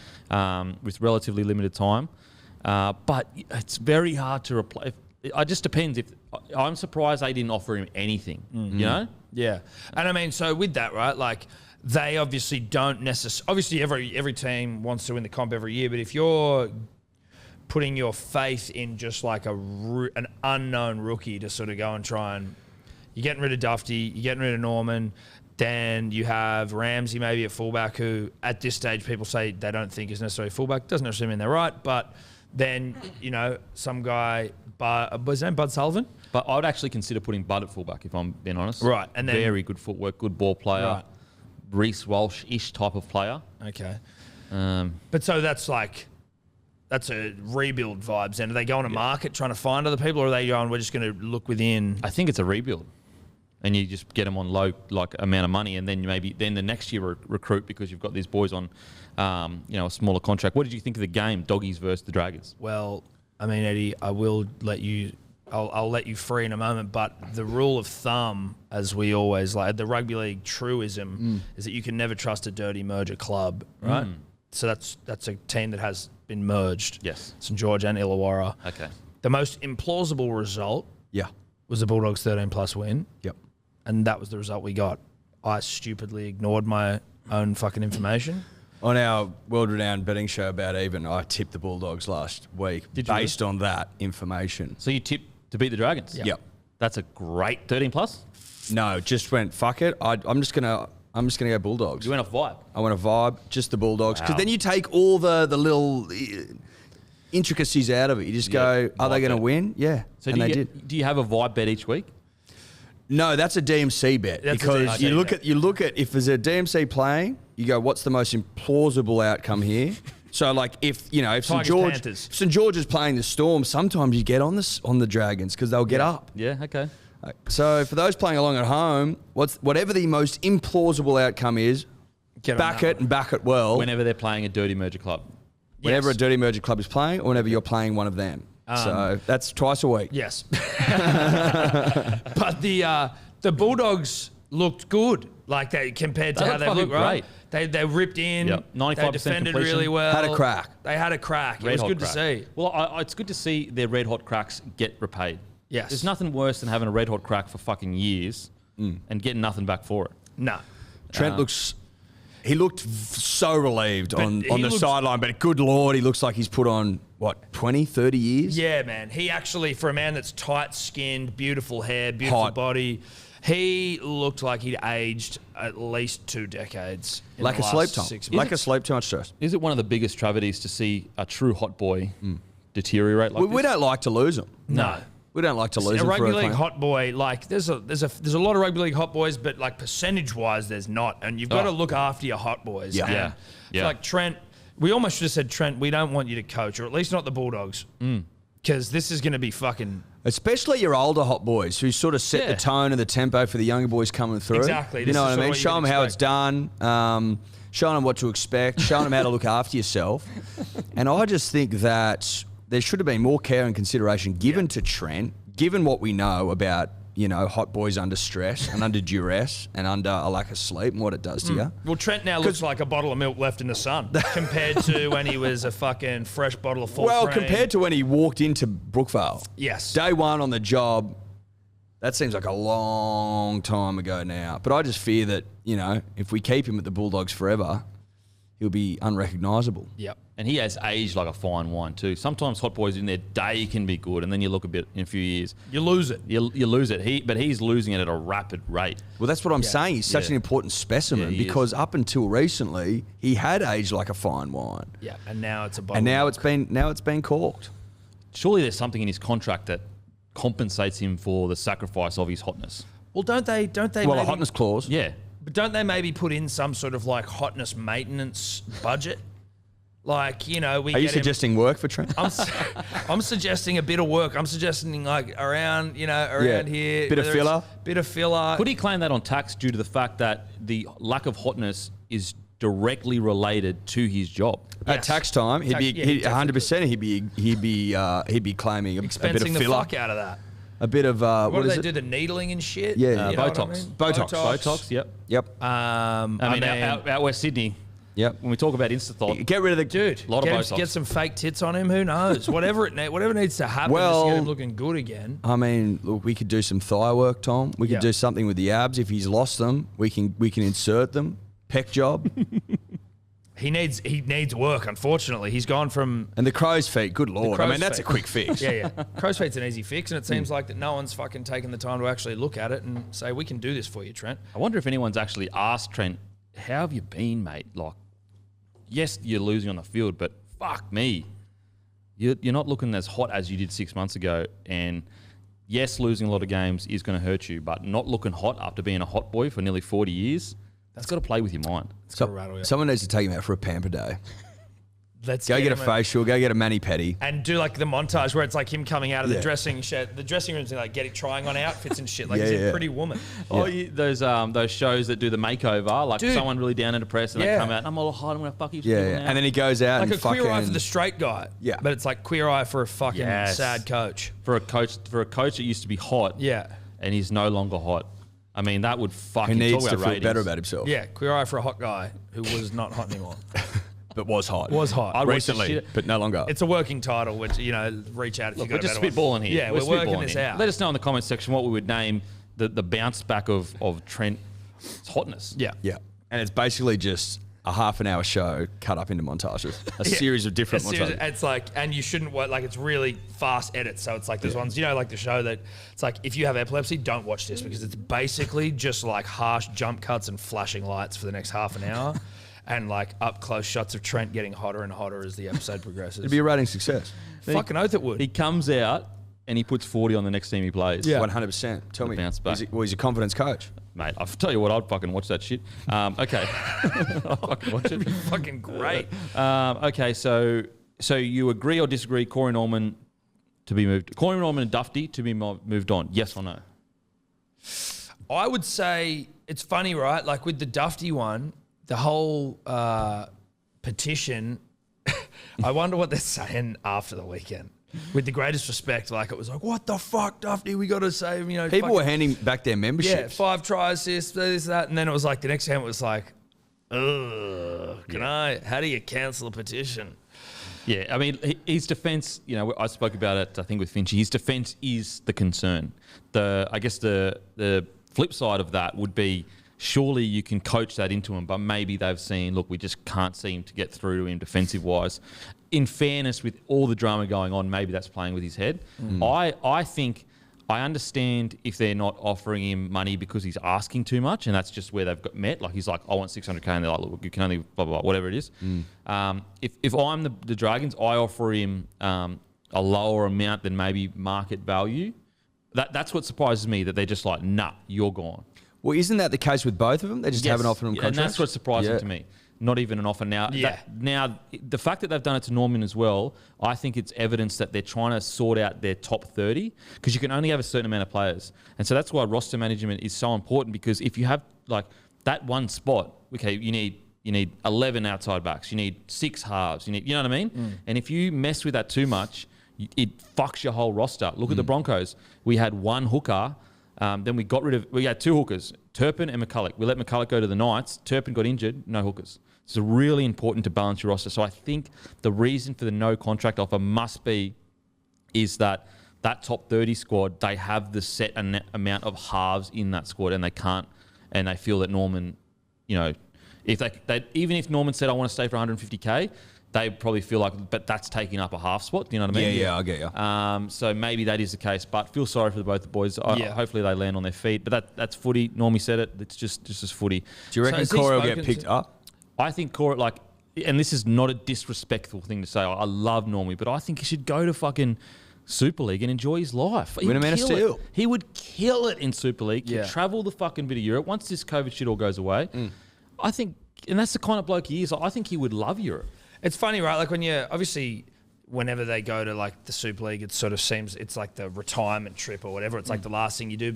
with relatively limited time. But it's very hard to replace. It just depends. I'm surprised they didn't offer him anything. You know? Yeah, and I mean, so with that, right? They obviously don't necessarily. Obviously, every team wants to win the comp every year, but if you're putting your faith in just an unknown rookie to sort of go and try and, you're getting rid of Duffy, you're getting rid of Norman, then you have Ramsey maybe at fullback, who at this stage people say they don't think is necessarily fullback. Doesn't necessarily mean they're right, but then some guy, what's his name, Bud Sullivan. But I would actually consider putting Bud at fullback, if I'm being honest. Right, and then very good footwork, good ball player, Right. Reece Walsh-ish type of player. Okay. But so that's a rebuild vibes. And are they going to market trying to find other people, or are they going, we're just going to look within? I think it's a rebuild, and you just get them on low amount of money, and then then the next year recruit because you've got these boys on a smaller contract. What did you think of the game, Doggies versus the Dragons? Well, I mean, Eddie, I will let you. I'll let you free in a moment, but the rule of thumb, as we always the rugby league truism, is that you can never trust a dirty merger club, right? So that's a team that has been merged. Yes. St George and Illawarra. Okay. The most implausible result was the Bulldogs 13+ win. Yep. And that was the result we got. I stupidly ignored my own fucking information. On our world-renowned betting show About Even, I tipped the Bulldogs last week based on that information. So you tipped to beat the Dragons? Yep. That's a great 13 plus. No, just went fuck it. I'm just gonna go Bulldogs. You went off vibe. I went a vibe, just the Bulldogs, because Wow. then you take all the little intricacies out of it. You just go, are they going to win? Yeah, So and do you have a vibe bet each week? No, that's a DMC bet That's a because DMC you look at if there's a DMC playing, you go, what's the most implausible outcome here? So like if St Panthers. George is playing the Storm, sometimes you get on the Dragons because they'll get up. Yeah, okay. So for those playing along at home, whatever the most implausible outcome is, Get on back that it and back it well. Whenever they're playing a dirty merger club. Whenever Yes. a dirty merger club is playing, or whenever you're playing one of them. So that's twice a week. Yes. But the Bulldogs looked good, like they compared to They how looked they fucking looked, right? great. They ripped in. Yep. 95% They defended completion. really well. Had a crack. They had a crack. It was good to see. Well, it's good to see their red hot cracks get repaid. Yes. There's nothing worse than having a red hot crack for fucking years and getting nothing back for it. No. Trent looked so relieved on he the looks- sideline, but good Lord, he looks like he's put on, 20, 30 years? Yeah, man. He actually, for a man that's tight-skinned, beautiful hair, beautiful Hot. body, he looked like he'd aged at least 2 decades. in Lack the of sleep last time. 6 Lack months. of sleep, too much stress. Is it one of the biggest tragedies to see a true hot boy deteriorate like We this? don't like to lose them. No. We don't like to lose A them for rugby a league claim. hot boy, like there's a lot of rugby league hot boys, but like percentage wise, there's not, and you've got to look after your hot boys. Yeah. And Yeah. Yeah. Like Trent, we almost should have said Trent. We don't want you to coach, or at least not the Bulldogs, because this is going to be fucking Especially your older hot boys who sort of set Yeah. the tone and the tempo for the younger boys coming through. Exactly. You This know is what I sort of mean? what you Show can them how it's expect. done. Show them what to expect. Show them how to look after yourself. And I just think that there should have been more care and consideration given to Trent, given what we know about, hot boys under stress and under duress and under a lack of sleep and what it does to you. Well, Trent now looks like a bottle of milk left in the sun compared to when he was a fucking fresh bottle of full Well, cream. compared to when he walked into Brookvale. Yes. Day one on the job, that seems like a long time ago now. But I just fear that, if we keep him at the Bulldogs forever, he'll be unrecognisable. Yep. And he has aged like a fine wine too. Sometimes hot boys in their day can be good, and then you look a bit in a few years, You lose it. you lose it. But he's losing it at a rapid rate. Well, that's what I'm saying. He's such Yeah. an important specimen Yeah, he because up until recently, he had aged like a fine wine. Yeah. And now it's a bottle. And now of it's been corked. Surely there's something in his contract that compensates him for the sacrifice of his hotness. Well, don't they? Well, a maybe- hotness clause. Yeah. But don't they maybe put in some sort of like hotness maintenance budget? Like, we Are you get him- suggesting work for Trent? I'm suggesting a bit of work. I'm suggesting like around here. Bit of whether filler. it's Bit of filler. Could he claim that on tax due to the fact that the lack of hotness is directly related to his job? At Yes. tax time, he'd Tax- be yeah, he 100%. He'd be claiming a bit expensing of the filler, fuck out of that? a bit of What do is they it? do? The needling and shit? Yeah, You know what I Botox. mean? Botox, yep. Yep, I mean, out West Sydney, yep. when we talk about Instathought, Get rid of the Dude, Lot of get, Botox. get some fake tits on him. Who knows? Whatever needs to happen Well- just to get him looking good again. I mean, look, we could do some thigh work, Tom. We could Yeah. do something with the abs. If he's lost them, we can insert them. Pec job He needs work. Unfortunately, he's gone from and the crow's feet. Good lord! I crow's mean, that's feet. a quick fix. yeah. Crow's feet's an easy fix, and it seems like that no one's fucking taken the time to actually look at it and say we can do this for you, Trent. I wonder if anyone's actually asked Trent, how have you been, mate? Like, yes, you're losing on the field, but fuck me. You're not looking as hot as you did 6 months ago. And yes, losing a lot of games is going to hurt you, but not looking hot after being a hot boy for nearly 40 years, that's got to play with your mind. gotta rattle you. Someone needs to take him out for a pamper day. Let's Go get a him facial. Go get a mani-pedi. and do like the montage where it's like him coming out of Yeah. the dressing shed, the dressing rooms, and like trying on outfits and shit. Like Yeah, he's a yeah. pretty woman. Oh, those shows that do the makeover, like Dude. someone really down and depressed, and Yeah. they come out, and I'm all hot, I'm going to fuck you. Yeah, yeah. And then he goes out Like and a queer eye for fucking- the straight guy. Yeah. But it's like queer eye for a fucking Yes. sad coach. for a coach that used to be hot, Yeah. and he's no longer hot. I mean, that would Who fucking needs talk to about feel ratings. better about himself. Yeah. Queer eye for a hot guy who was not hot anymore. But was hot. Was hot. I'd watch the Recently, shit- but no longer. It's a working title, which, reach out if Look, you we're got just a better one. spitballing here. Yeah, we're working spitballing this here. out. Let us know in the comments section what we would name the bounce back of Trent's hotness. Yeah. yeah. And it's basically just a half an hour show cut up into montages. A series of different montages. It's like, and you shouldn't watch, like, it's really fast edits. So it's like there's ones, you know, like the show that it's like, if you have epilepsy, don't watch this because it's basically just like harsh jump cuts and flashing lights for the next half an hour. And like up close shots of Trent getting hotter and hotter as the episode progresses. It'd be a rating success. Fucking oath it would. He comes out and he puts 40 on the next team he plays. Yeah. 100%. Tell me. Bounce back. He's a confidence coach. Mate, I'll tell you what, I'd fucking watch that shit. Okay. I'll fucking watch it. Fucking great. Okay, so you agree or disagree Corey Norman to be moved? Corey Norman and Dufty to be moved on? Yes or no? I would say it's funny, right? Like with the Dufty one, the whole petition, I wonder what they're saying after the weekend. With the greatest respect, like it was like, what the fuck, Dufty? We got to save him. You know, people were handing back their memberships. Yeah, 5 tries, this, that, and then it was like the next game. It was like, how do you cancel a petition? Yeah, I mean, his defence, you know, I spoke about it, I think, with Finchy. His defence is the concern. I guess the flip side of that would be, surely you can coach that into him, but maybe they've seen, look, we just can't seem to get through to him defensive-wise. In fairness, with all the drama going on, maybe that's playing with his head. I think I understand if they're not offering him money because he's asking too much, and that's just where they've got met. Like, he's like, I want 600K, and they're like, look, you can only blah, blah, blah, whatever it is. If I'm the Dragons, I offer him a lower amount than maybe market value. That's what surprises me, that they're just like, nah, you're gone. Well, isn't that the case with both of them? They just haven't offered them contracts? And that's what's surprising to me. Not even an offer now. Now, the fact that they've done it to Norman as well, I think it's evidence that they're trying to sort out their top 30 because you can only have a certain amount of players. And so that's why roster management is so important, because if you have like that one spot, okay, you need 11 outside backs, you need 6 halves, you know what I mean? And if you mess with that too much, it fucks your whole roster. Look at the Broncos. We had one hooker. Then we had 2 hookers, Turpin and McCulloch. We let McCulloch go to the Knights. Turpin got injured, no hookers. It's really important to balance your roster. So I think the reason for the no contract offer is that top 30 squad, they have the set amount of halves in that squad, and they can't, and they feel that Norman, you know, if even if Norman said, I want to stay for 150K, they probably feel like, but that's taking up a half spot. Do you know what I mean? Yeah, I get you. So maybe that is the case, but feel sorry for both the boys. Hopefully they land on their feet. But that's footy. Normie said it. It's just as footy. Do you reckon Corey will get picked up? I think Corey, and this is not a disrespectful thing to say. I love Normie, but I think he should go to fucking Super League and enjoy his life. Win a Man of Steel. He would kill it in Super League. He'd travel the fucking bit of Europe. Once this COVID shit all goes away, I think, and that's the kind of bloke he is, I think he would love Europe. It's funny, right? Like when whenever they go to like the Super League, it sort of seems it's like the retirement trip or whatever. It's like the last thing you do.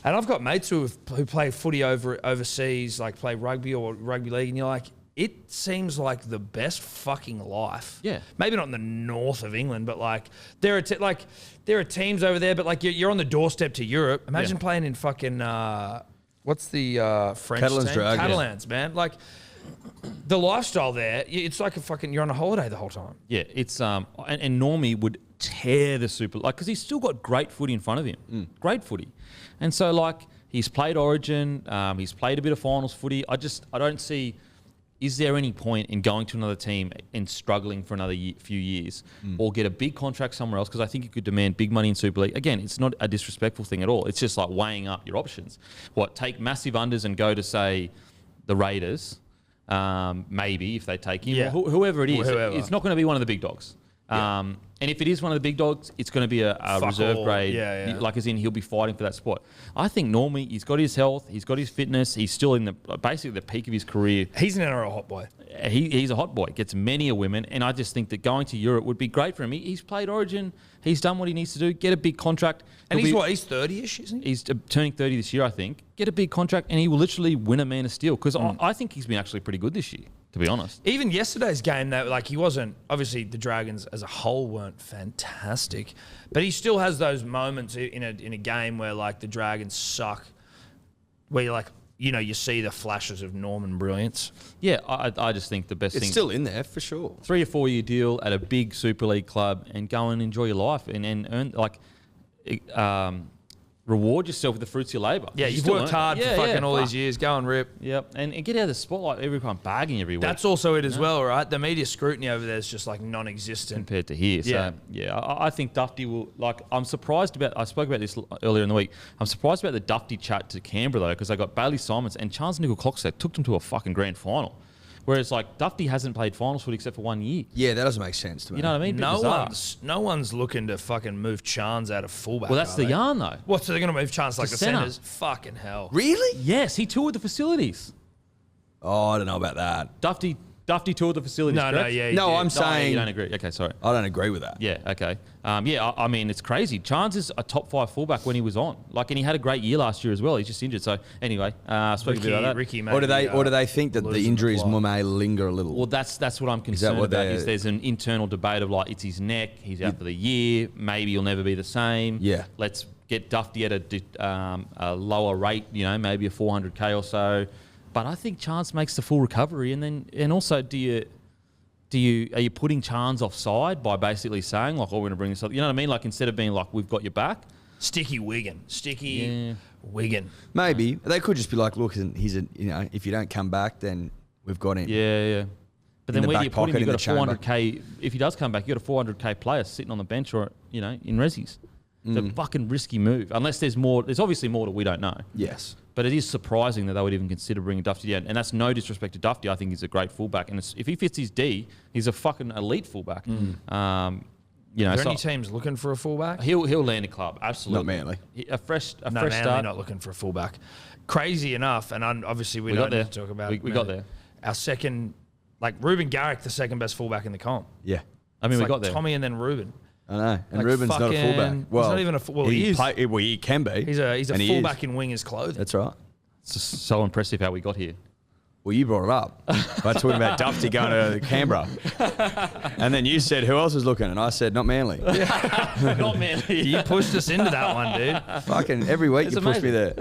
And I've got mates who play footy overseas, like play rugby or rugby league, and you're like, it seems like the best fucking life. Yeah. Maybe not in the north of England, but like there are teams over there, but like you're on the doorstep to Europe. Imagine playing in fucking what's the French Catalans team? Dragons. Catalans, man. Like the lifestyle there, it's like you're on a holiday the whole time. Yeah, it's and Normie would tear the Super, like, because he's still got great footy in front of him, great footy, and so like he's played Origin, he's played a bit of finals footy. I don't see, is there any point in going to another team and struggling for another few years, or get a big contract somewhere else? Because I think you could demand big money in Super League. Again, it's not a disrespectful thing at all. It's just like weighing up your options. Take massive unders and go to, say, the Raiders. Maybe if they take him, or whoever it is, it's not going to be one of the big dogs. And if it is one of the big dogs, it's going to be a reserve grade. Like, as in, he'll be fighting for that spot. I think Normie, he's got his health, he's got his fitness, he's still in basically the peak of his career. He's an NRL hot boy. He's a hot boy, gets many a women, and I just think that going to Europe would be great for him. He's played Origin, he's done what he needs to do, get a big contract. And he's 30-ish, isn't he? He's turning 30 this year, I think. Get a big contract, and he will literally win a Man of Steel, because I think he's been actually pretty good this year, to be honest. Even yesterday's game, though, like, he wasn't, obviously the Dragons as a whole weren't fantastic, but he still has those moments in a game where, like, the Dragons suck, where you're like, you know, you see the flashes of Norman brilliance. Yeah, I just think the best thing... It's still in there, for sure. 3 or 4 year deal at a big Super League club, and go and enjoy your life and earn, like... reward yourself with the fruits of your labour. Yeah, you've worked hard for fucking all these years. Go and rip. Yep, and get out of the spotlight. Everyone bagging every week. That's also it as well, right? The media scrutiny over there is just like non-existent compared to here. So, I think Dufty will, like, I'm surprised about, I spoke about this earlier in the week, I'm surprised about the Dufty chat to Canberra, though, because they got Bailey Simons and Charles Nickel-Clockstead took them to a fucking grand final. Whereas, like, Dufty hasn't played finals foot except for 1 year. Yeah, that doesn't make sense to me. You know what I mean? No one's looking to fucking move Chance out of fullback. Well, that's the yarn, though. What, so they're going to move Chance like the centre. centres? Fucking hell. Really? Yes, he toured the facilities. Oh, I don't know about that. Dufty toured the facilities. No, correct? yeah. No, I'm saying... You don't agree. Okay, sorry. I don't agree with that. Yeah, okay. I mean, it's crazy. Chance is a top 5 fullback when he was on. Like, and he had a great year last year as well. He's just injured. So, anyway, spoke a bit about that. Ricky Or do they think that the injuries may linger a little? Well, that's what I'm concerned about. Is there's an internal debate of, like, it's his neck. He's out for the year. Maybe he'll never be the same. Yeah. Let's get Dufty at a lower rate, maybe a 400K or so. But I think Chance makes the full recovery. And also, are you putting Chance offside by basically saying, like, oh, we're going to bring this up? You know what I mean? Like, instead of being like, we've got your back. Sticky Wigan. Wigan. Maybe. They could just be like, look, if you don't come back, then we've got him. Yeah. But then the where do back you put him? pocket You've in got a the chamber. 400K. If he does come back, you've got a 400K player sitting on the bench or, in Rezzies. It's a fucking risky move. Unless there's more. There's obviously more that we don't know. Yes. But it is surprising that they would even consider bringing Dufty down. And that's no disrespect to Dufty. I think he's a great fullback. And if he fits his D, he's a fucking elite fullback. Are there any teams looking for a fullback? He'll land a club, absolutely. Not Manly. A fresh Manly start. Not looking for a fullback. Crazy enough, and obviously we don't need to talk about we got there. Our second, like Ruben Garrick, the second best fullback in the comp. Yeah. I mean, It's we like got there. Tommy and then Ruben. I know. And Like Ruben's not a fullback. fucking- Well, he's not even a well, he is. He can be. He's a and he fullback is. in wingers clothing. That's right. It's just so impressive how we got here. Well, you brought it up by talking about Dufty going to Canberra. And then you said, who else is looking? And I said, not Manly. Not Manly. You pushed us into that one, dude. Fucking every week It's you push me there.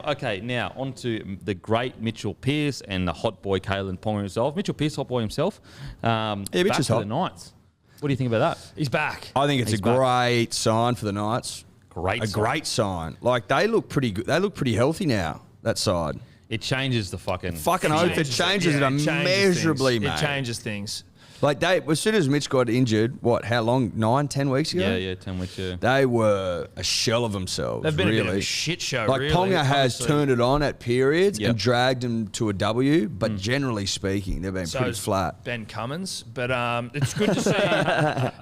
Okay, now on to the great Mitchell Pearce and the hot boy Gallen Ponga himself. Mitchell Pearce, hot boy himself. Mitchell's back to hot. the Knights. What do you think about that? He's back. I think it's He's a back. great sign for the Knights. Great sign. Like, they look pretty good. They look pretty healthy now, that side. It changes the fucking... Fucking oath, it changes it immeasurably, mate. It changes things. Like, as soon as Mitch got injured, how long? 9, 10 weeks ago? Yeah, 10 weeks, yeah. They were a shell of themselves. They've been really. a bit of a shit show, Like, really. Ponga has honestly. turned it on at periods Yep. and dragged them to a W, but generally speaking, they've been pretty has flat. Ben Cummins, but it's good to see.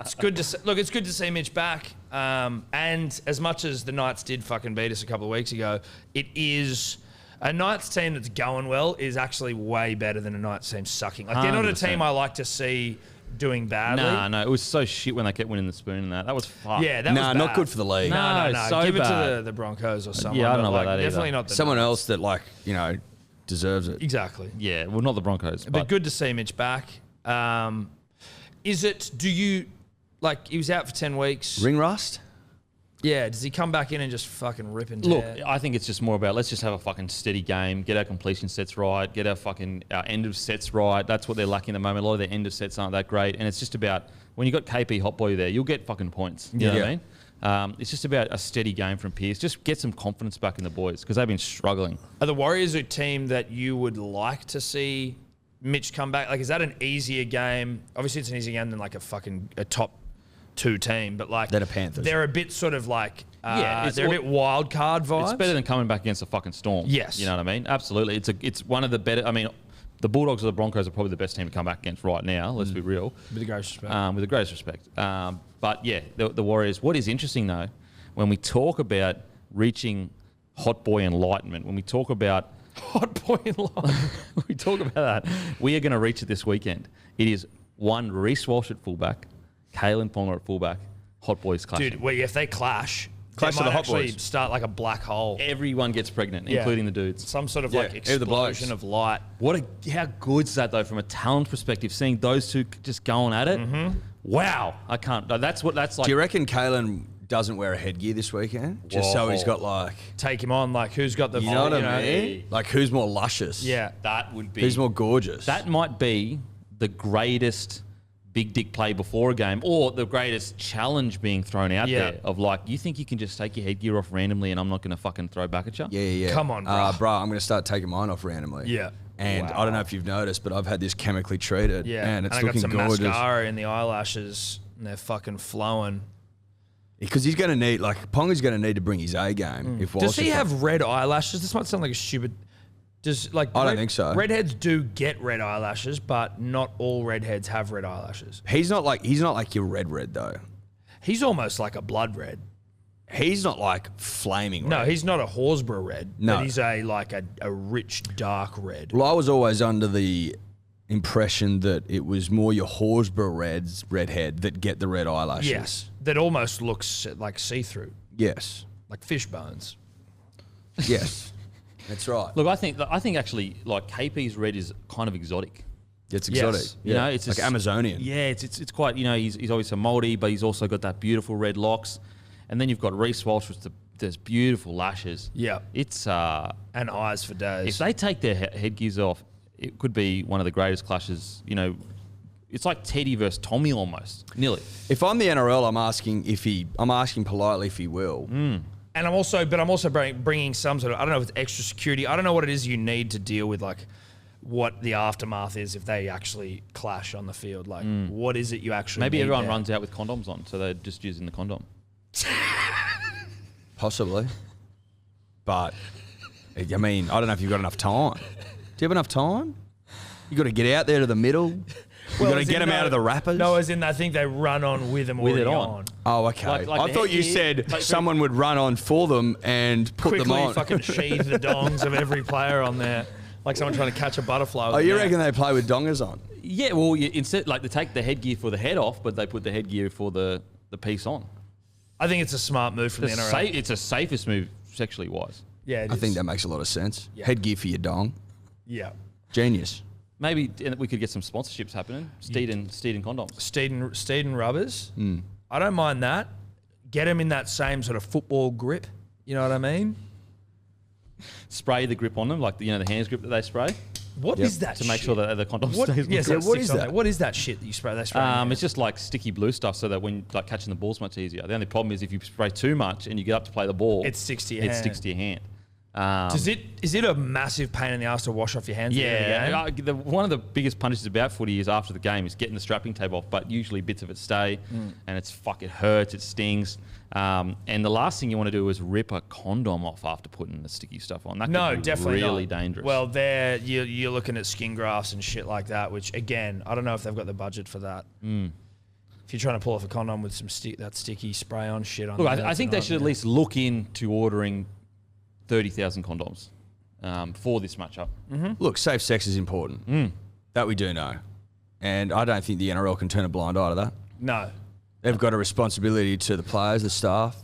It's good to see Mitch back. And as much as the Knights did fucking beat us a couple of weeks ago, it is a Knights team that's going well is actually way better than a Knights team sucking. Like, they're not a 100%. team I like to see doing badly. No, it was so shit when they kept winning the spoon and that. That was fucked. Yeah, that was bad. Not good for the league. No. so Give it bad. to the Broncos or someone. Yeah, I don't but, know about like, that definitely either. not the Someone Knights. else that, deserves it. Exactly. Yeah, well, not the Broncos. But good to see Mitch back. He was out for 10 weeks. Ring rust? Yeah, does he come back in and just fucking rip and Look, tear? I think it's just more about let's just have a fucking steady game, get our completion sets right, get our end of sets right. That's what they're lacking at the moment. A lot of their end of sets aren't that great. And it's just about when you got KP Hotboy there, you'll get fucking points. You know what I mean? It's just about a steady game from Pearce. Just get some confidence back in the boys because they've been struggling. Are the Warriors a team that you would like to see Mitch come back? Like, is that an easier game? Obviously, it's an easier game than like a top 2 team, but like They're the Panthers. They're a bit sort of like Yeah, they're a bit wild card vibes. It's better than coming back against a fucking Storm. Yes. You know what I mean? Absolutely. It's one of the better. I mean, the Bulldogs or the Broncos are probably the best team to come back against right now. Let's be real. With the greatest respect. With the greatest respect. But yeah, the Warriors. What is interesting though, when we talk about reaching hot boy enlightenment, when we talk about Hot boy in line. we talk about that, we are going to reach it this weekend. It is one Reece Walsh at fullback, Gallen Ponga at fullback, hot boys clashing. Dude, well, if they clash Clash they of the might Hot actually Boys. start like a black hole. Everyone gets pregnant, Yeah. including the dudes. Some sort of Yeah, like even the blokes. explosion of light. How good's that though, from a talent perspective? Seeing those two just going at it. Wow, I can't. That's like. Do you reckon Kalen doesn't wear a headgear this weekend? Just so he's got like, Take him on, like who's got the you know what I know, mean? Like, who's more luscious? Yeah. that would be. Who's more gorgeous? That might be the greatest big dick play before a game, or the greatest challenge being thrown out Yeah. there of like, you think you can just take your headgear off randomly and I'm not going to fucking throw back at you? Yeah. Come on, bro. Bro, I'm going to start taking mine off randomly. Yeah. And I don't know if you've noticed, but I've had this chemically treated. Yeah. And it's I got looking some gorgeous. mascara in the eyelashes and they're fucking flowing. Because he's going to need, like, Ponga's going to need to bring his A game. If Does Walsh he is- have red eyelashes? This might sound like a stupid. Does like I don't think so. Redheads do get red eyelashes, but not all redheads have red eyelashes. He's not like your red though. He's almost like a blood red. He's not like flaming red. No, he's not a Horsburgh red. No. But he's a rich dark red. Well, I was always under the impression that it was more your Horsburgh redhead that get the red eyelashes. Yes, that almost looks like see-through, Yes. like fish bones. Yes. That's right. Look, I think actually like KP's red is kind of exotic. It's exotic. Yes. You know, it's like just- Amazonian. Yeah, it's quite, you know, he's obviously a Māori, but he's also got that beautiful red locks. And then you've got Reece Walsh with there's beautiful lashes. Yeah. It's And eyes for days. if they take their headgears off, it could be one of the greatest clashes. You know, it's like Teddy versus Tommy almost, nearly. If I'm the NRL, I'm asking politely if he will. And I'm also bringing some sort of, I don't know if it's extra security. I don't know what it is you need to deal with, like what the aftermath is if they actually clash on the field. Like, what is it you actually Maybe need everyone there? runs out with condoms on, so they're just using the condom. Possibly. But, I mean, I don't know if you've got enough time. Do you have enough time? You got to get out there to the middle. You got to as get in them out of the wrappers. No, as in I think they run on with them already it on. on. Oh, okay. Like I the thought you headgear, said someone would run on for them and put them Quickly on. fucking sheathe the dongs of every player on there. Like someone trying to catch a butterfly. Oh, you reckon they play with dongers on? Yeah, well, instead, like they take the headgear for the head off, but they put the headgear for the piece on. I think it's a smart move from the NRL. It's a safest move sexually wise. Yeah, it I is. think that makes a lot of sense. Yeah. Headgear for your dong. Yeah. Genius. Maybe we could get some sponsorships happening. Steed and condoms. Steed and rubbers. I don't mind that. Get them in that same sort of football grip. You know what I mean? Spray the grip on them, like the hands grip that they spray, What is that to make shit? sure that the condom What, stays. yes, Yeah, that what sticks is on that? there. What is that shit that you spray? They spray. in there? It's just like sticky blue stuff, so that when like catching the ball's much easier. The only problem is if you spray too much and you get up to play the ball, It sticks to your It hand. sticks to your hand. Is it a massive pain in the ass to wash off your hands? at the end of the game? One of the biggest punishes about footy is after the game is getting the strapping tape off, but usually bits of it stay, and it hurts, it stings, and the last thing you want to do is rip a condom off after putting the sticky stuff on. That No, could be definitely really not. dangerous. Well, you're looking at skin grafts and shit like that, which again, I don't know if they've got the budget for that. If you're trying to pull off a condom with some that sticky spray on shit on. look, there, I think they that's a should at nightmare. least look into ordering 30,000 condoms for this matchup. Look, safe sex is important. That we do know. And I don't think the NRL can turn a blind eye to that. No. They've got a responsibility to the players, the staff,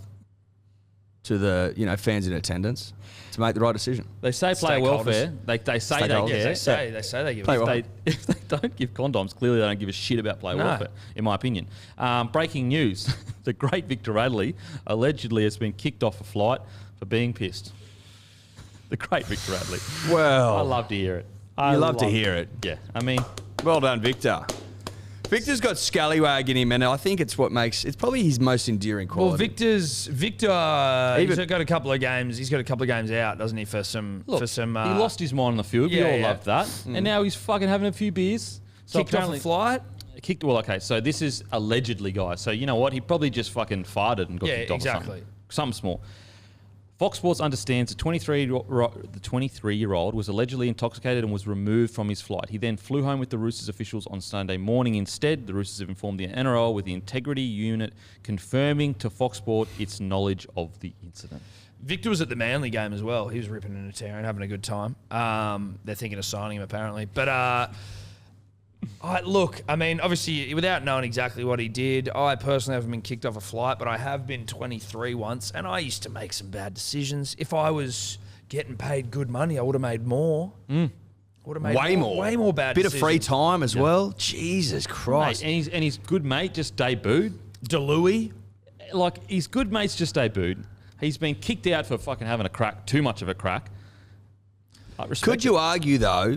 to the fans in attendance to make the right decision. They say player Stakeholders. welfare. They say they Stakeholders. care. They say they give Play us. well. If they don't give condoms, clearly they don't give a shit about player No. welfare, in my opinion. Breaking news. The great Victor Radley allegedly has been kicked off a flight for being pissed. The great Victor Radley. Well, I love to hear it. You love to hear it. Yeah. I mean, Well done, Victor. Victor's got scallywag in him, and I think it's probably his most endearing Well, quality. Victor, Even- he's got a couple of games. He's got a couple of games out, doesn't he? For some. look, he he lost his mind on the field. yeah, we all yeah. loved that. And now he's fucking having a few beers. So kicked off a flight. Well, okay, so this is allegedly, guys. So you know what? He probably just fucking farted and got Yeah, kicked off or exactly. something. Something small. Fox Sports understands the 23-year-old was allegedly intoxicated and was removed from his flight. He then flew home with the Roosters officials on Sunday morning instead. The Roosters have informed the NRL with the integrity unit confirming to Fox Sport its knowledge of the incident. Victor was at the Manly game as well. He was ripping and tearing, having a good time. They're thinking of signing him apparently. But look, I mean, obviously, without knowing exactly what he did, I personally haven't been kicked off a flight, but I have been 23 once, and I used to make some bad decisions. If I was getting paid good money, I would have made more. Would have made way more bad bit decisions. of free time as well. Jesus Christ. Mate, and his good mate just debuted. DeLuey. Like, his good mate's just debuted. He's been kicked out for fucking having too much of a crack. I respect Could you argue, though,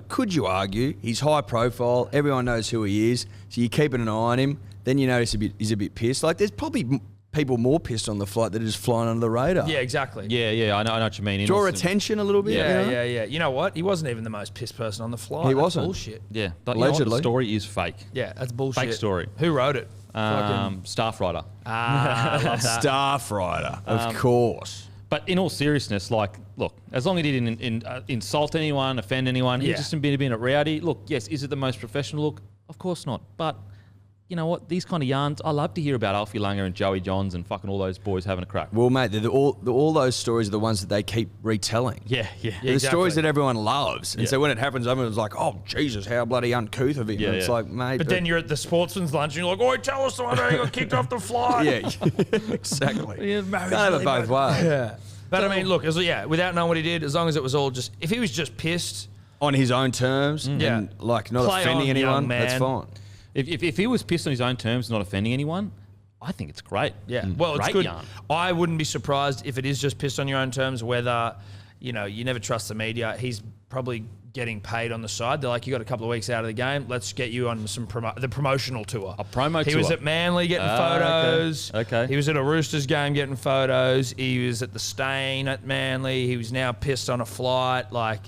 he's high profile, everyone knows who he is, so you're keeping an eye on him, then you notice he's a bit pissed. Like, there's probably people more pissed on the flight that are just flying under the radar. Yeah, exactly. Yeah, I know what you mean. Draw attention a little bit. Yeah, you know? yeah. You know what? He wasn't even the most pissed person on the flight. He That's wasn't. bullshit. Yeah, but you know what? Allegedly. The story is fake. Yeah, that's bullshit. Fake story. Who wrote it? Staff writer. I love that. Staff writer, of course. But in all seriousness, like, look, as long as he didn't insult anyone, offend anyone, he just didn't be a rowdy. Look, yes, is it the most professional look? Of course not. But you know what? These kind of yarns, I love to hear about Alfie Langer and Joey Johns and fucking all those boys having a crack. Well, mate, all those stories are the ones that they keep retelling. Yeah. The stories that everyone loves. And so when it happens, everyone's like, oh, Jesus, how bloody uncouth of him. Yeah, and it's like, mate. But then you're at the sportsman's lunch and you're like, "Oi, tell us the one how you got kicked off the flight." Yeah, exactly. Yeah, Can't have it both ways. Yeah. But I mean, look, without knowing what he did, as long as it was all just, if he was just pissed. On his own terms and, like, not Play offending on, anyone, young man. that's fine. If he was pissed on his own terms, not offending anyone, I think it's great. Yeah, well, it's Great good. yarn. I wouldn't be surprised if it is just pissed on your own terms, whether, you never trust the media. He's probably getting paid on the side. They're like, you got a couple of weeks out of the game. Let's get you on the promotional tour. A promo He tour. was at Manly getting photos. Okay. He was at a Roosters game getting photos. He was at the Stain at Manly. He was now pissed on a flight. Like,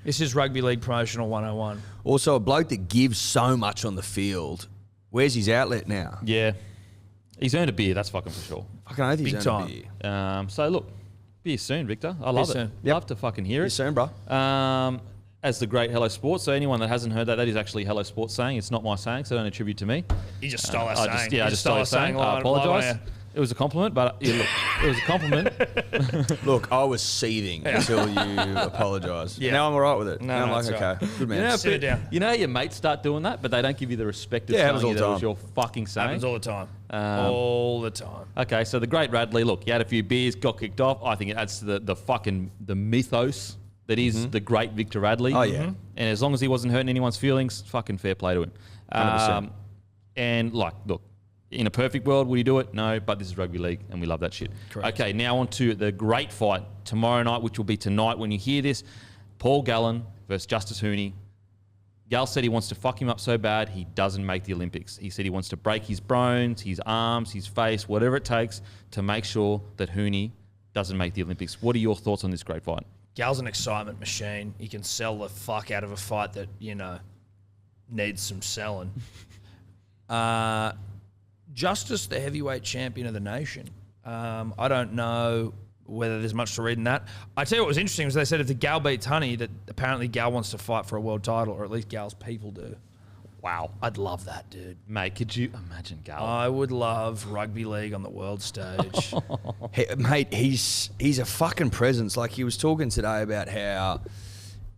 this is rugby league promotional 101. Also, a bloke that gives so much on the field, where's his outlet now? Yeah. He's earned a beer, that's fucking for sure. Fucking oath he's Big earned a time. beer. So look, be you soon, Victor. I love it. soon. Love to fucking hear See you it. soon, bro. As the great Hello Sports. So anyone that hasn't heard that is actually Hello Sports saying. It's not my saying, so don't attribute to me. He just stole our I saying. just stole his saying. I apologise. It was a compliment, but look, it was a compliment. Look, I was seething until you apologised. Yeah. Now I'm all right with it. No, now I'm like, that's okay, right. good man. You know, Sit it down. You know how your mates start doing that, but they don't give you the respect of Yeah, happens telling all you the that was time. your fucking saying. Happens all the time. All the time. Okay, so the great Radley, look, he had a few beers, got kicked off. I think it adds to the mythos that is the great Victor Radley. Oh, yeah. And as long as he wasn't hurting anyone's feelings, fucking fair play to him. 100%. And like, look, in a perfect world, would he do it? No, but this is rugby league, and we love that shit. Correct. Okay, now on to the great fight tomorrow night, which will be tonight when you hear this. Paul Gallen versus Justice Huni. Gal said he wants to fuck him up so bad he doesn't make the Olympics. He said he wants to break his bones, his arms, his face, whatever it takes to make sure that Huni doesn't make the Olympics. What are your thoughts on this great fight? Gal's an excitement machine. He can sell the fuck out of a fight that, needs some selling. Justice, the heavyweight champion of the nation. I don't know whether there's much to read in that. I tell you what was interesting was they said if the Gal beats Honey, that apparently Gal wants to fight for a world title, or at least Gal's people do. Wow. I'd love that, dude. Mate, could you imagine Gal? I would love rugby league on the world stage. Hey, mate, he's a fucking presence. Like, he was talking today about how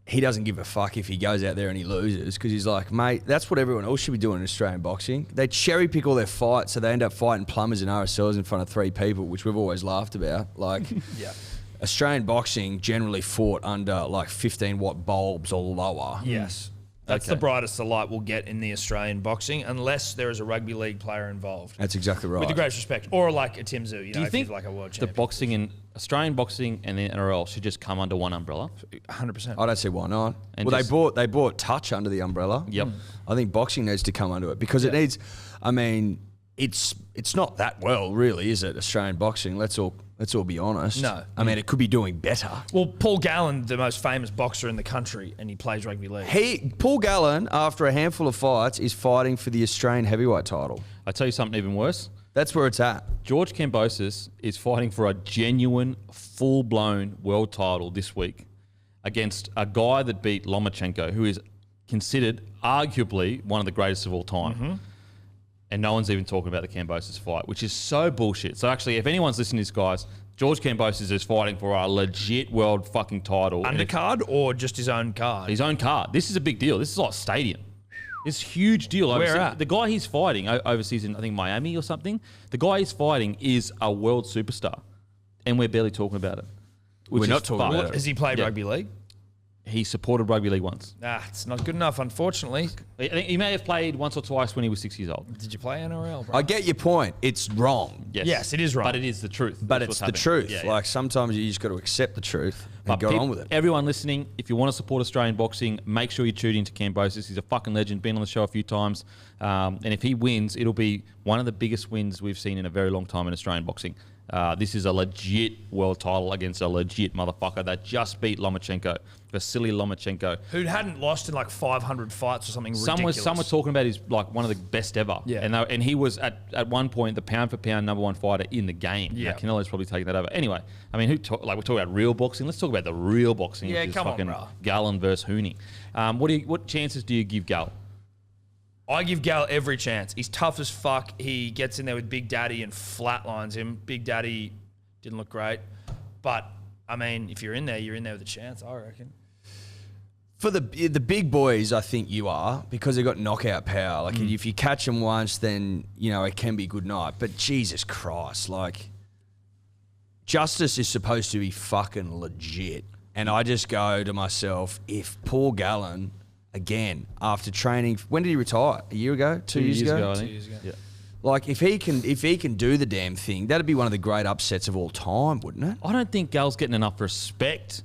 he doesn't give a fuck if he goes out there and he loses, because he's like, mate, that's what everyone else should be doing in Australian boxing. They cherry pick all their fights, so they end up fighting plumbers and RSLs in front of 3 people, which we've always laughed about. Like, Yeah. Australian boxing generally fought under like 15-watt bulbs or lower. Yes. That's the brightest the light will get in the Australian boxing, unless there is a rugby league player involved. That's exactly right. With the greatest respect. Or like a Tim Zoo, Do you if think he's like a world the champion. boxing in Australian boxing and the NRL should just come under one umbrella? 100%. I don't see why not. And Well, just- they brought touch under the umbrella. Yep. I think boxing needs to come under it because it needs. I mean, it's not that well, really, is it? Australian boxing. Let's all be honest. No. I mean, it could be doing better. Well, Paul Gallen, the most famous boxer in the country, and he plays rugby league. Paul Gallen, after a handful of fights, is fighting for the Australian heavyweight title. I tell you something even worse. That's where it's at. George Kambosos is fighting for a genuine, full-blown world title this week against a guy that beat Lomachenko, who is considered arguably one of the greatest of all time. And no one's even talking about the Kambosos fight, which is so bullshit. So actually, if anyone's listening to this, guys, George Kambosos is fighting for a legit world fucking title. Undercard or just his own card? His own card. This is a big deal. This is like stadium. It's a huge deal. Where overseas. at? The guy he's fighting overseas in, I think, Miami or something. The guy he's fighting is a world superstar. And we're barely talking about it. We're not talking about it. Has he played Yeah. rugby league? he supported rugby league once. Nah, it's not good enough, unfortunately. I think he may have played once or twice when he was 6 years old. Did you play NRL, bro? I get your point. It's wrong. Yes, it is wrong. But it is the truth. But That's it's what's the happening. truth. Yeah, Like sometimes you just got to accept the truth and But go on with it. Everyone listening, if you want to support Australian boxing, make sure you tune into Cambosis. He's a fucking legend, been on the show a few times. And if he wins, it'll be one of the biggest wins we've seen in a very long time in Australian boxing. This is a legit world title against a legit motherfucker that just beat Lomachenko, Vasily Lomachenko. Who hadn't lost in like 500 fights or something ridiculous. Some were talking about he's like one of the best ever. Yeah. And he was at one point the pound for pound number one fighter in the game. Yeah. Now, Canelo's probably taking that over. Anyway, I mean, we're talking about real boxing. Let's talk about the real boxing. Yeah, which is come on, fucking bro. Gallen versus Huni. What chances do you give Gal? I give Gal every chance. He's tough as fuck. He gets in there with Big Daddy and flatlines him. Big Daddy didn't look great. But, I mean, if you're in there with a chance, I reckon. For the big boys, I think you are, because they've got knockout power. Like, if you catch them once, then, you know, it can be good night. But Jesus Christ, like, justice is supposed to be fucking legit. And I just go to myself, if Paul Gallen, again, after training, when did he retire? A year ago? 2 years ago? I think. 2 years ago. Yeah. Like, if he can do the damn thing, that'd be one of the great upsets of all time, wouldn't it? I don't think Gal's getting enough respect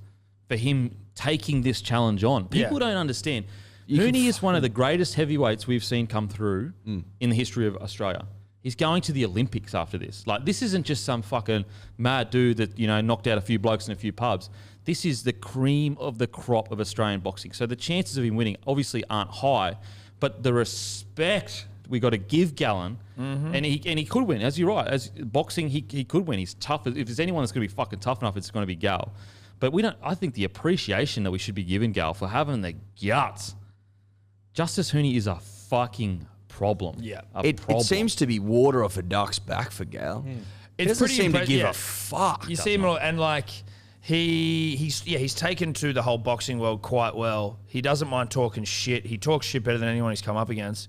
for him taking this challenge on. People don't understand. Huni is one of the greatest heavyweights we've seen come through in the history of Australia. He's going to the Olympics after this. Like, this isn't just some fucking mad dude that, you know, knocked out a few blokes in a few pubs. This is the cream of the crop of Australian boxing. So the chances of him winning obviously aren't high, but the respect we got to give Gallen, and he could win. As you're right, as boxing, he could win. He's tough. If there's anyone that's going to be fucking tough enough, it's going to be Gal. But we don't. I think the appreciation that we should be giving Gal for having the guts. Justice Huni is a fucking problem. Yeah. It seems to be water off a duck's back for Gal. He It's doesn't pretty seem to impressive. give Yeah. a fuck. You see him, and like he's taken to the whole boxing world quite well. He doesn't mind talking shit. He talks shit better than anyone he's come up against.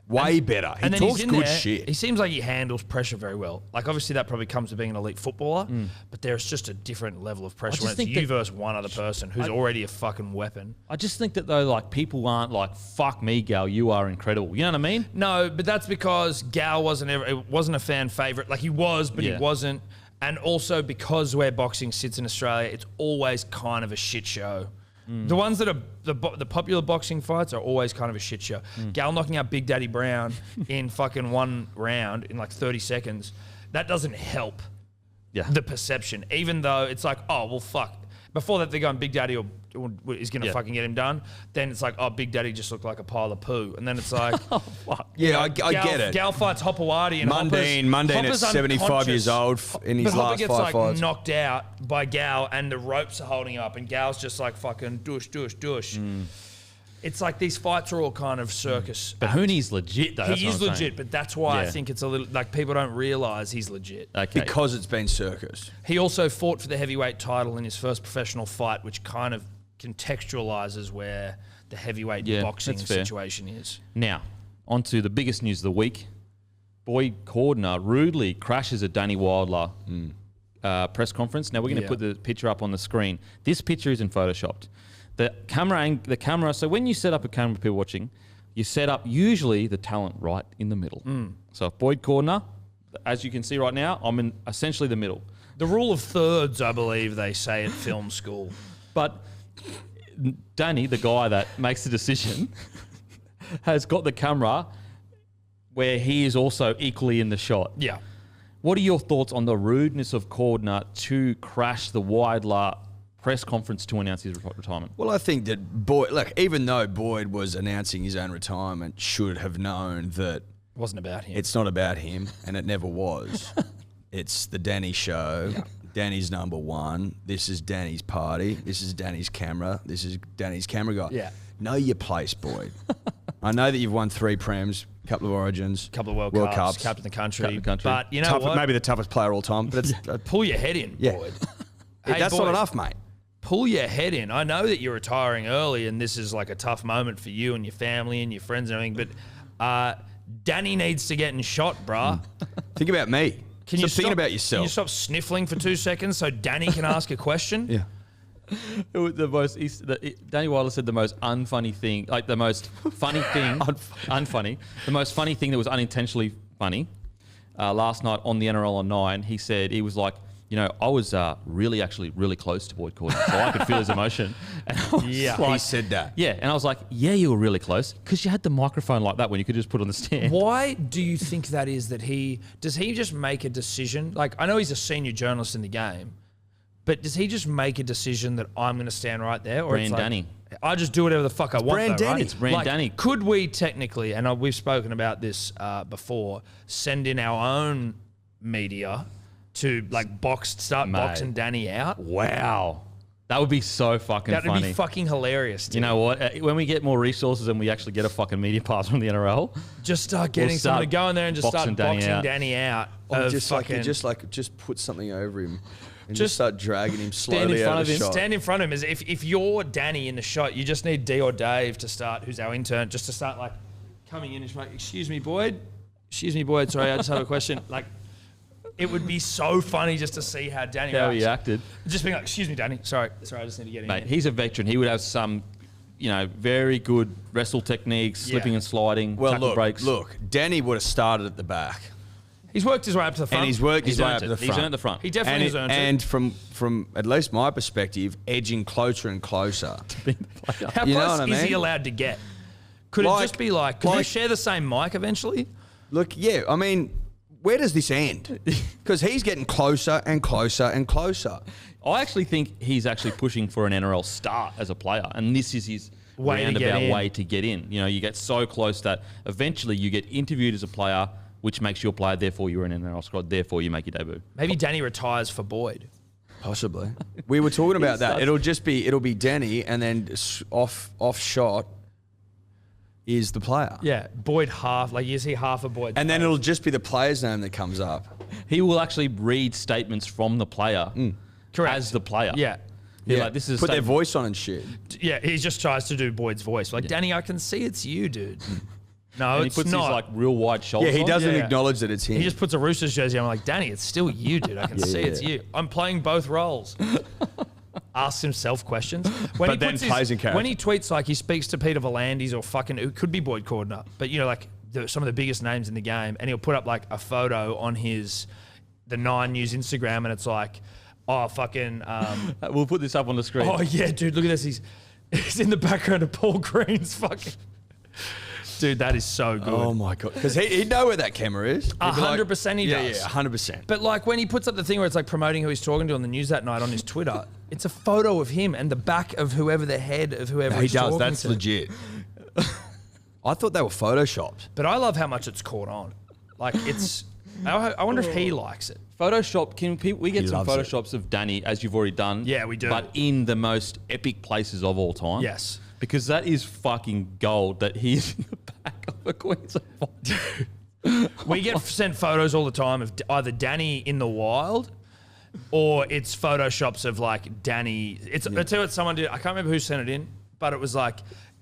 Way better. He And then talks he's in good there, shit. He seems like he handles pressure very well. Like, obviously that probably comes with being an elite footballer, but there's just a different level of pressure just when it's think you that- versus one other person who's already a fucking weapon. I just think that though, like, people aren't like, "Fuck me, Gal, you are incredible." You know what I mean? No, but that's because Gal wasn't a fan favorite. Like, he was, but he Yeah. wasn't. And also because where boxing sits in Australia, it's always kind of a shit show. The ones that are the popular boxing fights are always kind of a shit show. Gal knocking out Big Daddy Brown in fucking one round in like 30 seconds, that doesn't help the perception. Even though it's like, oh, well, fuck. Before that, they're going, Big Daddy is going to fucking get him done. Then it's like, oh, Big Daddy just looked like a pile of poo. And then it's like, Yeah, I get it. Gal fights Hopawati and Mundane at Hopper's 75 years old in his but Hopper last gets 5 like fights. knocked out by Gal and the ropes are holding up and Gal's just like fucking douche. It's like these fights are all kind of circus. But Huni's legit though. He is legit, but that's why I Yeah. think it's a little like people don't realise he's legit. Okay. Because it's been circus. He also fought for the heavyweight title in his first professional fight, which kind of contextualises where the heavyweight boxing that's fair. situation is. Now, on to the biggest news of the week. Boyd Cordner rudely crashes a Danny Weidler press conference. Now, we're going to put the picture up on the screen. This picture isn't photoshopped. The camera, so when you set up a camera for people watching, you set up usually the talent right in the middle. So if Boyd Cordner, as you can see right now, I'm in essentially the middle. The rule of thirds, I believe they say at film school. But Danny, the guy that makes the decision, has got the camera where he is also equally in the shot. Yeah. What are your thoughts on the rudeness of Cordner to crash the Weidler press conference to announce his retirement? Well, I think that Boyd, look, even though Boyd was announcing his own retirement, should have known that It wasn't about him. it's not about him, and it never was. It's the Danny show. Yeah. Danny's number one. This is Danny's party. This is Danny's camera. This is Danny's camera guy. Yeah. Know your place, Boyd. I know that you've won 3 Prems, a couple of Origins, couple of World Cups, captain the country. But you know what? Maybe the toughest player of all time. But it's, Pull your head in, Yeah. Boyd. that's Boyd, not enough, mate. Pull your head in. I know that you're retiring early and this is like a tough moment for you and your family and your friends and everything, but Danny needs to get in shot, bruh. Think about me. Can you Stop thinking about yourself. Can you stop sniffling for 2 seconds so Danny can ask a question? Yeah. It was the most. Danny Weidler said the most unfunny thing, like the most funny thing, unfunny. The most funny thing that was unintentionally funny. Last night on the NRL on 9, he said he was like, I was really close to Boyd Cordner, so I could feel his emotion. And I was he said that. Yeah, and I was like, yeah, you were really close because you had the microphone like that when you could just put it on the stand. Why do you think that is? Does he just make a decision? Like, I know he's a senior journalist in the game, but does he just make a decision that I'm going to stand right there? Or Brand it's like, Danny. I just do whatever the fuck I want. Brand though, Danny. right? It's Brand Danny. Could we technically, and we've spoken about this before, send in our own media to like boxing Danny out? Wow. That would be so fucking funny. That'd be fucking hilarious, dude. You know what? When we get more resources and we actually get a fucking media pass from the NRL, just start getting someone to go in there and just start boxing Danny out. Or just put something over him and just start dragging him slowly out of the shot. Stand in front of him. As if you're Danny in the shot, you just need D or Dave to start, who's our intern, just to start like coming in and just like, excuse me, Boyd. Sorry, I just have a question. Like, it would be so funny just to see how Danny reacted. Just being like, excuse me, Danny. Sorry, I just need to get in. Mate, he's a veteran. He would have some, very good wrestle techniques, slipping and sliding, tackle breaks. Look, Danny would have started at the back. He's worked his way up to the front. And he's worked his way up to the front. He's earned the front. He definitely has earned it. And from at least my perspective, edging closer and closer. How close is he allowed to get? Could it just be like, could they share the same mic eventually? Look, yeah, I mean, where does this end? Because he's getting closer and closer and closer. I actually think he's actually pushing for an NRL start as a player, and this is his roundabout way to get in. You get so close that eventually you get interviewed as a player, which makes you a player, therefore you're in an NRL squad, therefore you make your debut. Maybe Danny retires for Boyd. Possibly. We were talking about that. It'll be Danny, and then off shot is the player. Yeah, Boyd half. Like, you see half of Boyd. And then it'll just be the player's name that comes up. He will actually read statements from the player as the player. Yeah. Like, this is put their voice on and shit. Yeah, he just tries to do Boyd's voice. Like, Danny, I can see it's you, dude. No, and it's he puts not. his like real wide shoulders. Yeah, he doesn't acknowledge that it's him. He just puts a Roosters jersey on. I'm like, Danny, it's still you, dude. I can see it's you. I'm playing both roles. Asks himself questions. When but then plays in character. When he tweets, like, he speaks to Peter V'landys or fucking, it could be Boyd Cordner, but like some of the biggest names in the game, and he'll put up like a photo on the 9 News Instagram, and it's like, oh, fucking. We'll put this up on the screen. Oh yeah, dude, look at this. He's in the background of Paul Green's fucking. Dude, that is so good. Oh my God. Because he'd know where that camera is. 100% he does. Yeah, 100%. But like when he puts up the thing where it's like promoting who he's talking to on the news that night on his Twitter, it's a photo of him and the back of whoever the head of whoever he's talking to. He does. That's legit. I thought they were photoshopped. But I love how much it's caught on. Like, it's... I wonder if he likes it. Photoshop, we get some photoshops of Danny, as you've already done. Yeah, we do. But in the most epic places of all time. Yes. Because that is fucking gold that he's in the back of a Queensland Dude. We get sent photos all the time of either Danny in the wild or it's photoshops of like Danny. I tell you what someone did. I can't remember who sent it in, but it was like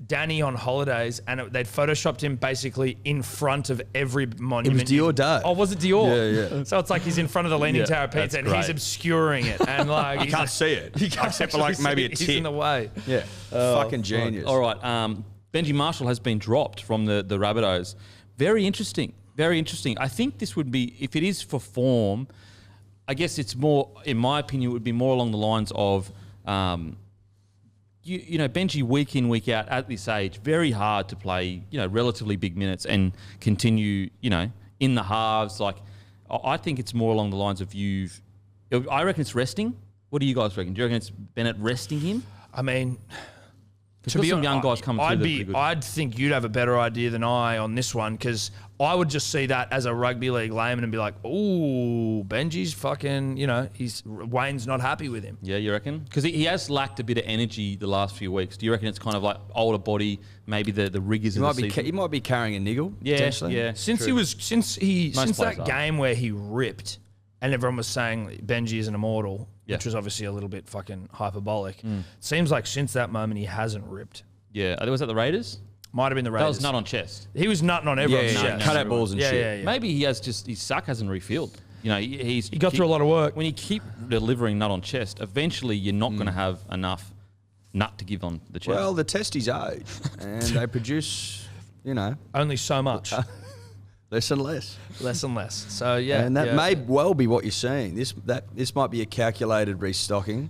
Danny on holidays, and they'd photoshopped him basically in front of every monument. It was Dior Day. Oh, was it Dior? Yeah. So it's like he's in front of the Leaning Tower of Pizza, and he's obscuring it, and like you can't see it, except for like maybe a tip. He's in the way. Yeah, fucking genius. All right, Benji Marshall has been dropped from the Rabbitohs. Very interesting. Very interesting. I think this would be, if it is for form, I guess it's more, in my opinion, it would be more along the lines of. You know, Benji week in, week out at this age, very hard to play, relatively big minutes and continue, in the halves. Like, I think it's more along the lines of I reckon it's resting. What do you guys reckon? Do you reckon it's Bennett resting him? I mean, to be some young guys coming through. I'd think you'd have a better idea than I on this one, because I would just see that as a rugby league layman and be like, "Ooh, Benji's fucking, Wayne's not happy with him." Yeah, you reckon? Because he has lacked a bit of energy the last few weeks. Do you reckon it's kind of like older body, maybe the rigours of the season? He might be carrying a niggle. Yeah. Since that game where he ripped, and everyone was saying Benji is an immortal, which was obviously a little bit fucking hyperbolic. Seems like since that moment he hasn't ripped. Yeah, was that the Raiders? Might have been the Raiders. That was nut on chest. He was nutting on everyone's chest. Cut out balls and shit. Yeah. Maybe he has his suck hasn't refilled. You know, he got through a lot of work. When you keep delivering nut on chest, eventually you're not going to have enough nut to give on the chest. Well, the testes age, and they produce, you know, Only so much. less and less. Less and less. So, yeah. And that yeah. may well be what you're seeing. This might be a calculated restocking.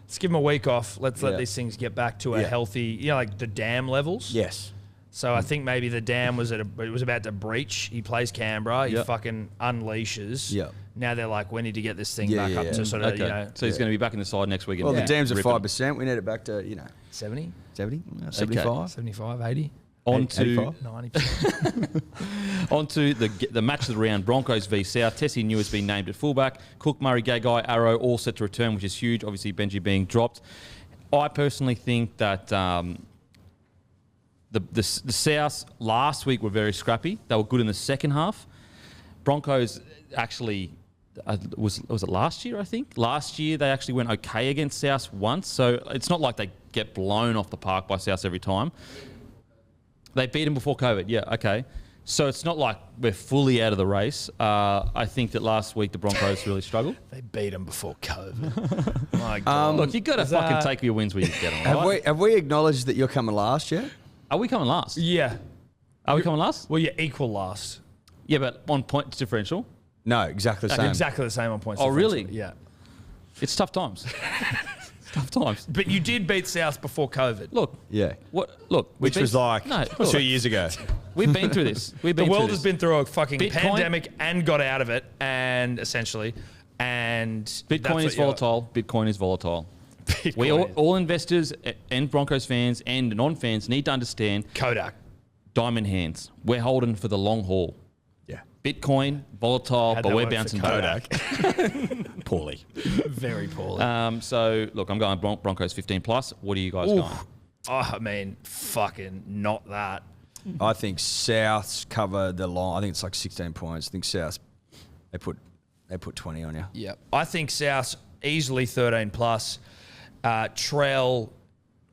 Let's give him a week off. Let's let Yeah. these things get back to a Yeah. healthy, like the dam levels. Yes. So I think maybe the dam was it was about to breach. He plays Canberra. He Yep. fucking unleashes. Yep. Now they're like, we need to get this thing Yeah, back yeah, up yeah. to sort of, Okay. you know, So he's going to be back in the side next week. Well, the dam's at ripping. 5%. We need it back to, 70, 70, 75. 75, 80, On to 85. 90%. On to the match of the round, Broncos v South. Tessie New has been named at fullback. Cook, Murray, Gagai, Arrow all set to return, which is huge. Obviously, Benji being dropped. I personally think that the South last week were very scrappy. They were good in the second half. Broncos actually, was it last year, I think? Last year, they actually went okay against South once. So it's not like they get blown off the park by South every time. They beat them before COVID. Yeah, okay. So it's not like we're fully out of the race. I think that last week the Broncos really struggled. They beat him before COVID. My God. Look, you got to fucking take your wins where you get them. Right? Have we acknowledged that you're coming last yet? Are we coming last? Yeah. Are we coming last? Well, you're equal last. Yeah, but on points differential. No, exactly the same. Exactly the same on points. Oh, really? differential. Yeah. It's tough times. Tough times. But you did beat South before COVID. Look, Yeah. Look, Which was like no, 2 years ago. We've been through this. We've been The world through has this. been through a fucking Bitcoin- pandemic and got out of it, and essentially, and Bitcoin is volatile. Bitcoin is volatile. Bitcoin We is. all investors and Broncos fans and non-fans need to understand Kodak. diamond hands. We're holding for the long haul. Yeah. Bitcoin, volatile, How'd but that we're work for bouncing Kodak? back. Poorly. Very poorly. So, look, I'm going Broncos 15 plus. What are you guys Oof. going? Oh, I mean, fucking not that. I think Souths cover the line. I think it's like 16 points. I think Souths, they put 20 on you. Yep. I think South easily 13 plus. Trell.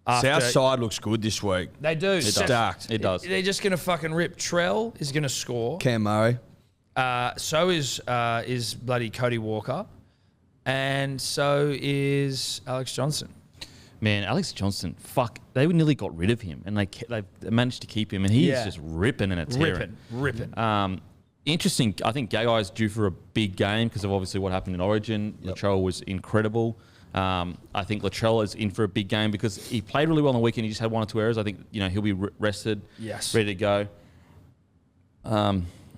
South side looks good this week. They do. It does. Stacked. It does. They're just going to fucking rip. Trell is going to score. Cam Murray. So is bloody Cody Walker. And so is Alex Johnson. Man, Alex Johnson, fuck, they nearly got rid of him, and they managed to keep him, and he's Yeah. just ripping and a tearing. Ripping. Interesting. I think Gagai's due for a big game because of obviously what happened in Origin. Yep. Latrell was incredible. I think Latrell is in for a big game because he played really well on the weekend. He just had one or two errors. I think he'll be rested, Yes. ready to go.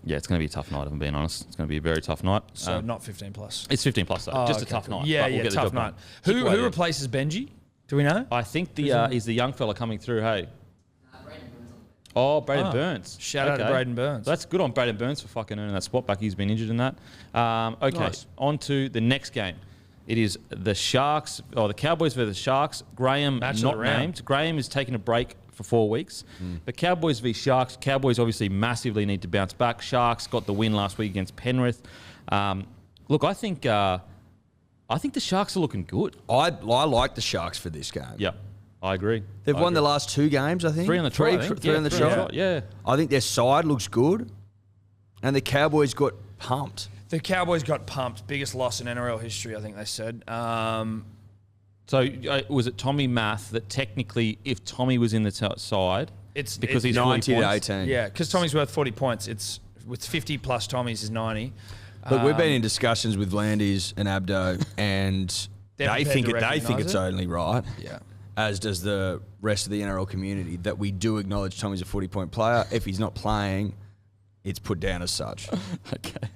Yeah, it's going to be a tough night, if I'm being honest. It's going to be a very tough night. So not 15 plus. It's 15 plus, though. Oh, Just a okay, tough cool. night. Yeah, but we'll yeah, get the tough job done. night. Kick Who away there. replaces Benji? Do we know? I think he's the young fella coming through, hey? Oh, Braden Burns. Shout out to Braden Burns. That's good on Braden Burns for fucking earning that spot back. He's been injured in that. Okay, Nice. on to the next game. It is the the Cowboys versus Sharks. Graham Match of the not round. named. Graham is taking a break for 4 weeks. But Cowboys v Sharks. Cowboys obviously massively need to bounce back. Sharks got the win last week against Penrith. Look, I think the Sharks are looking good. I like the Sharks for this game. Yeah, I agree. They've I won the agree. last 2 games, I think. 3 on the trot. I think. Three on the three trot. Yeah. I think their side looks good, and the Cowboys got pumped. The Cowboys got pumped. Biggest loss in NRL history, I think they said. So was it Tommy Math that technically, if Tommy was in the side, It's because it's he's 90 to 40 points? 18. Yeah, because Tommy's worth 40 points. It's with 50 plus Tommy's is 90. But we've been in discussions with Landis and Abdo, and They're they prepared think to they think recognise it's it? only right. Yeah. As does the rest of the NRL community, that we do acknowledge Tommy's a 40-point player. If he's not playing, it's put down as such. Okay.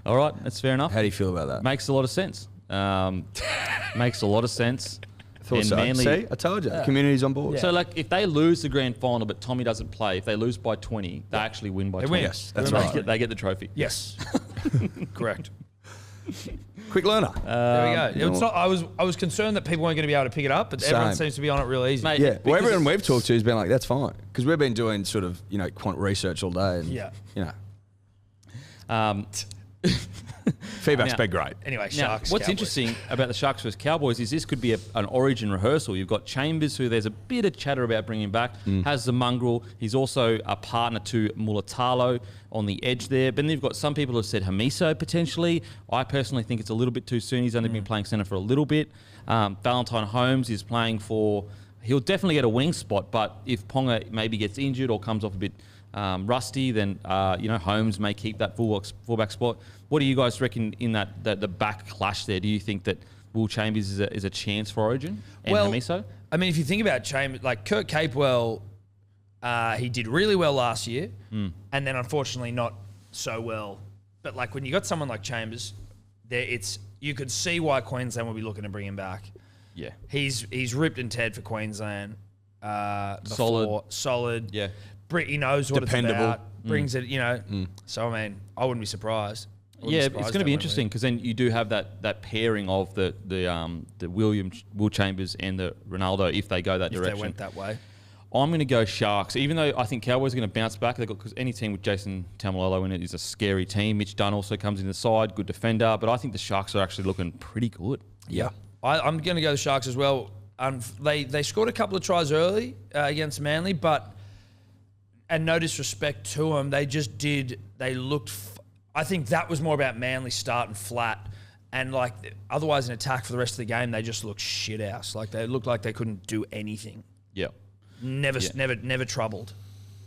All right, that's fair enough. How do you feel about that? Makes a lot of sense. Makes a lot of sense. Thought And so. Manly- See, I told you, community's on board. So, like, if they lose the grand final but Tommy doesn't play, if they lose by 20, they actually win by 20. win. Yes, that's They right. They get the trophy. Yes. Correct. Quick learner. There we go. It's not, I was concerned that people weren't going to be able to pick it up, but everyone Same. seems to be on it real easy. Mate, Yeah, because well, everyone it's- we've talked to has been like, that's fine. Because we've been doing sort of, quant research all day. And, Yeah. Feedback's Now- been great. Anyway, Now, Sharks. what's Cowboys. interesting about the Sharks versus Cowboys is this could be an origin rehearsal. You've got Chambers, who there's a bit of chatter about bringing back, has the mongrel. He's also a partner to Mulatalo on the edge there. But then you've got some people who have said Hamiso potentially. I personally think it's a little bit too soon. He's only been playing centre for a little bit. Valentine Holmes is playing for... He'll definitely get a wing spot, but if Ponga maybe gets injured or comes off a bit rusty, then Holmes may keep that fullback spot. What do you guys reckon in that the back clash there? Do you think that Will Chambers is a chance for Origin and Hamiso? I mean, if you think about Chambers, like Kurt Capewell, he did really well last year, and then unfortunately not so well. But like when you got someone like Chambers, you could see why Queensland will be looking to bring him back. Yeah. He's ripped and teared for Queensland. Solid. Yeah. He knows what Dependable. it's about. Brings it, So I mean, I wouldn't be surprised. Yeah, it's going to be interesting because then you do have that pairing of the Will Chambers and the Ronaldo if they go that If direction. they went that way. I'm going to go Sharks, even though I think Cowboys are going to bounce back. Because any team with Jason Taumalolo in it is a scary team. Mitch Dunn also comes in the side, good defender. But I think the Sharks are actually looking pretty good. Yeah. I'm going to go the Sharks as well. They scored a couple of tries early against Manly, and no disrespect to them, they looked. I think that was more about Manly starting flat, and like otherwise in attack for the rest of the game, they just looked shit house. Like they looked like they couldn't do anything. Yeah. Never troubled.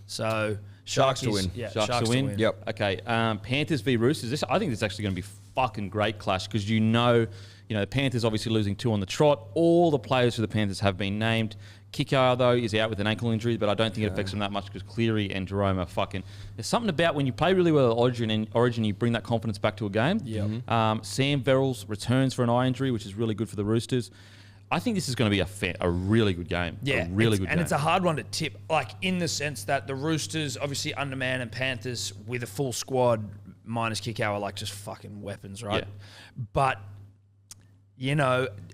So Sharks to win. Yeah, Sharks to win. Yep. Okay. Panthers v Roosters. I think this is actually going to be fucking great clash because the Panthers obviously losing 2 on the trot. All the players for the Panthers have been named. Kikau, though, is out with an ankle injury, but I don't think it affects him that much because Cleary and Jerome are fucking... There's something about when you play really well at Origin, you bring that confidence back to a game. Yeah. Sam Verrills returns for an eye injury, which is really good for the Roosters. I think this is going to be a really good game. Yeah, a really good game. And it's a hard one to tip, like in the sense that the Roosters, obviously undermanned, and Panthers with a full squad minus Kikau are like just fucking weapons, right? Yeah. But,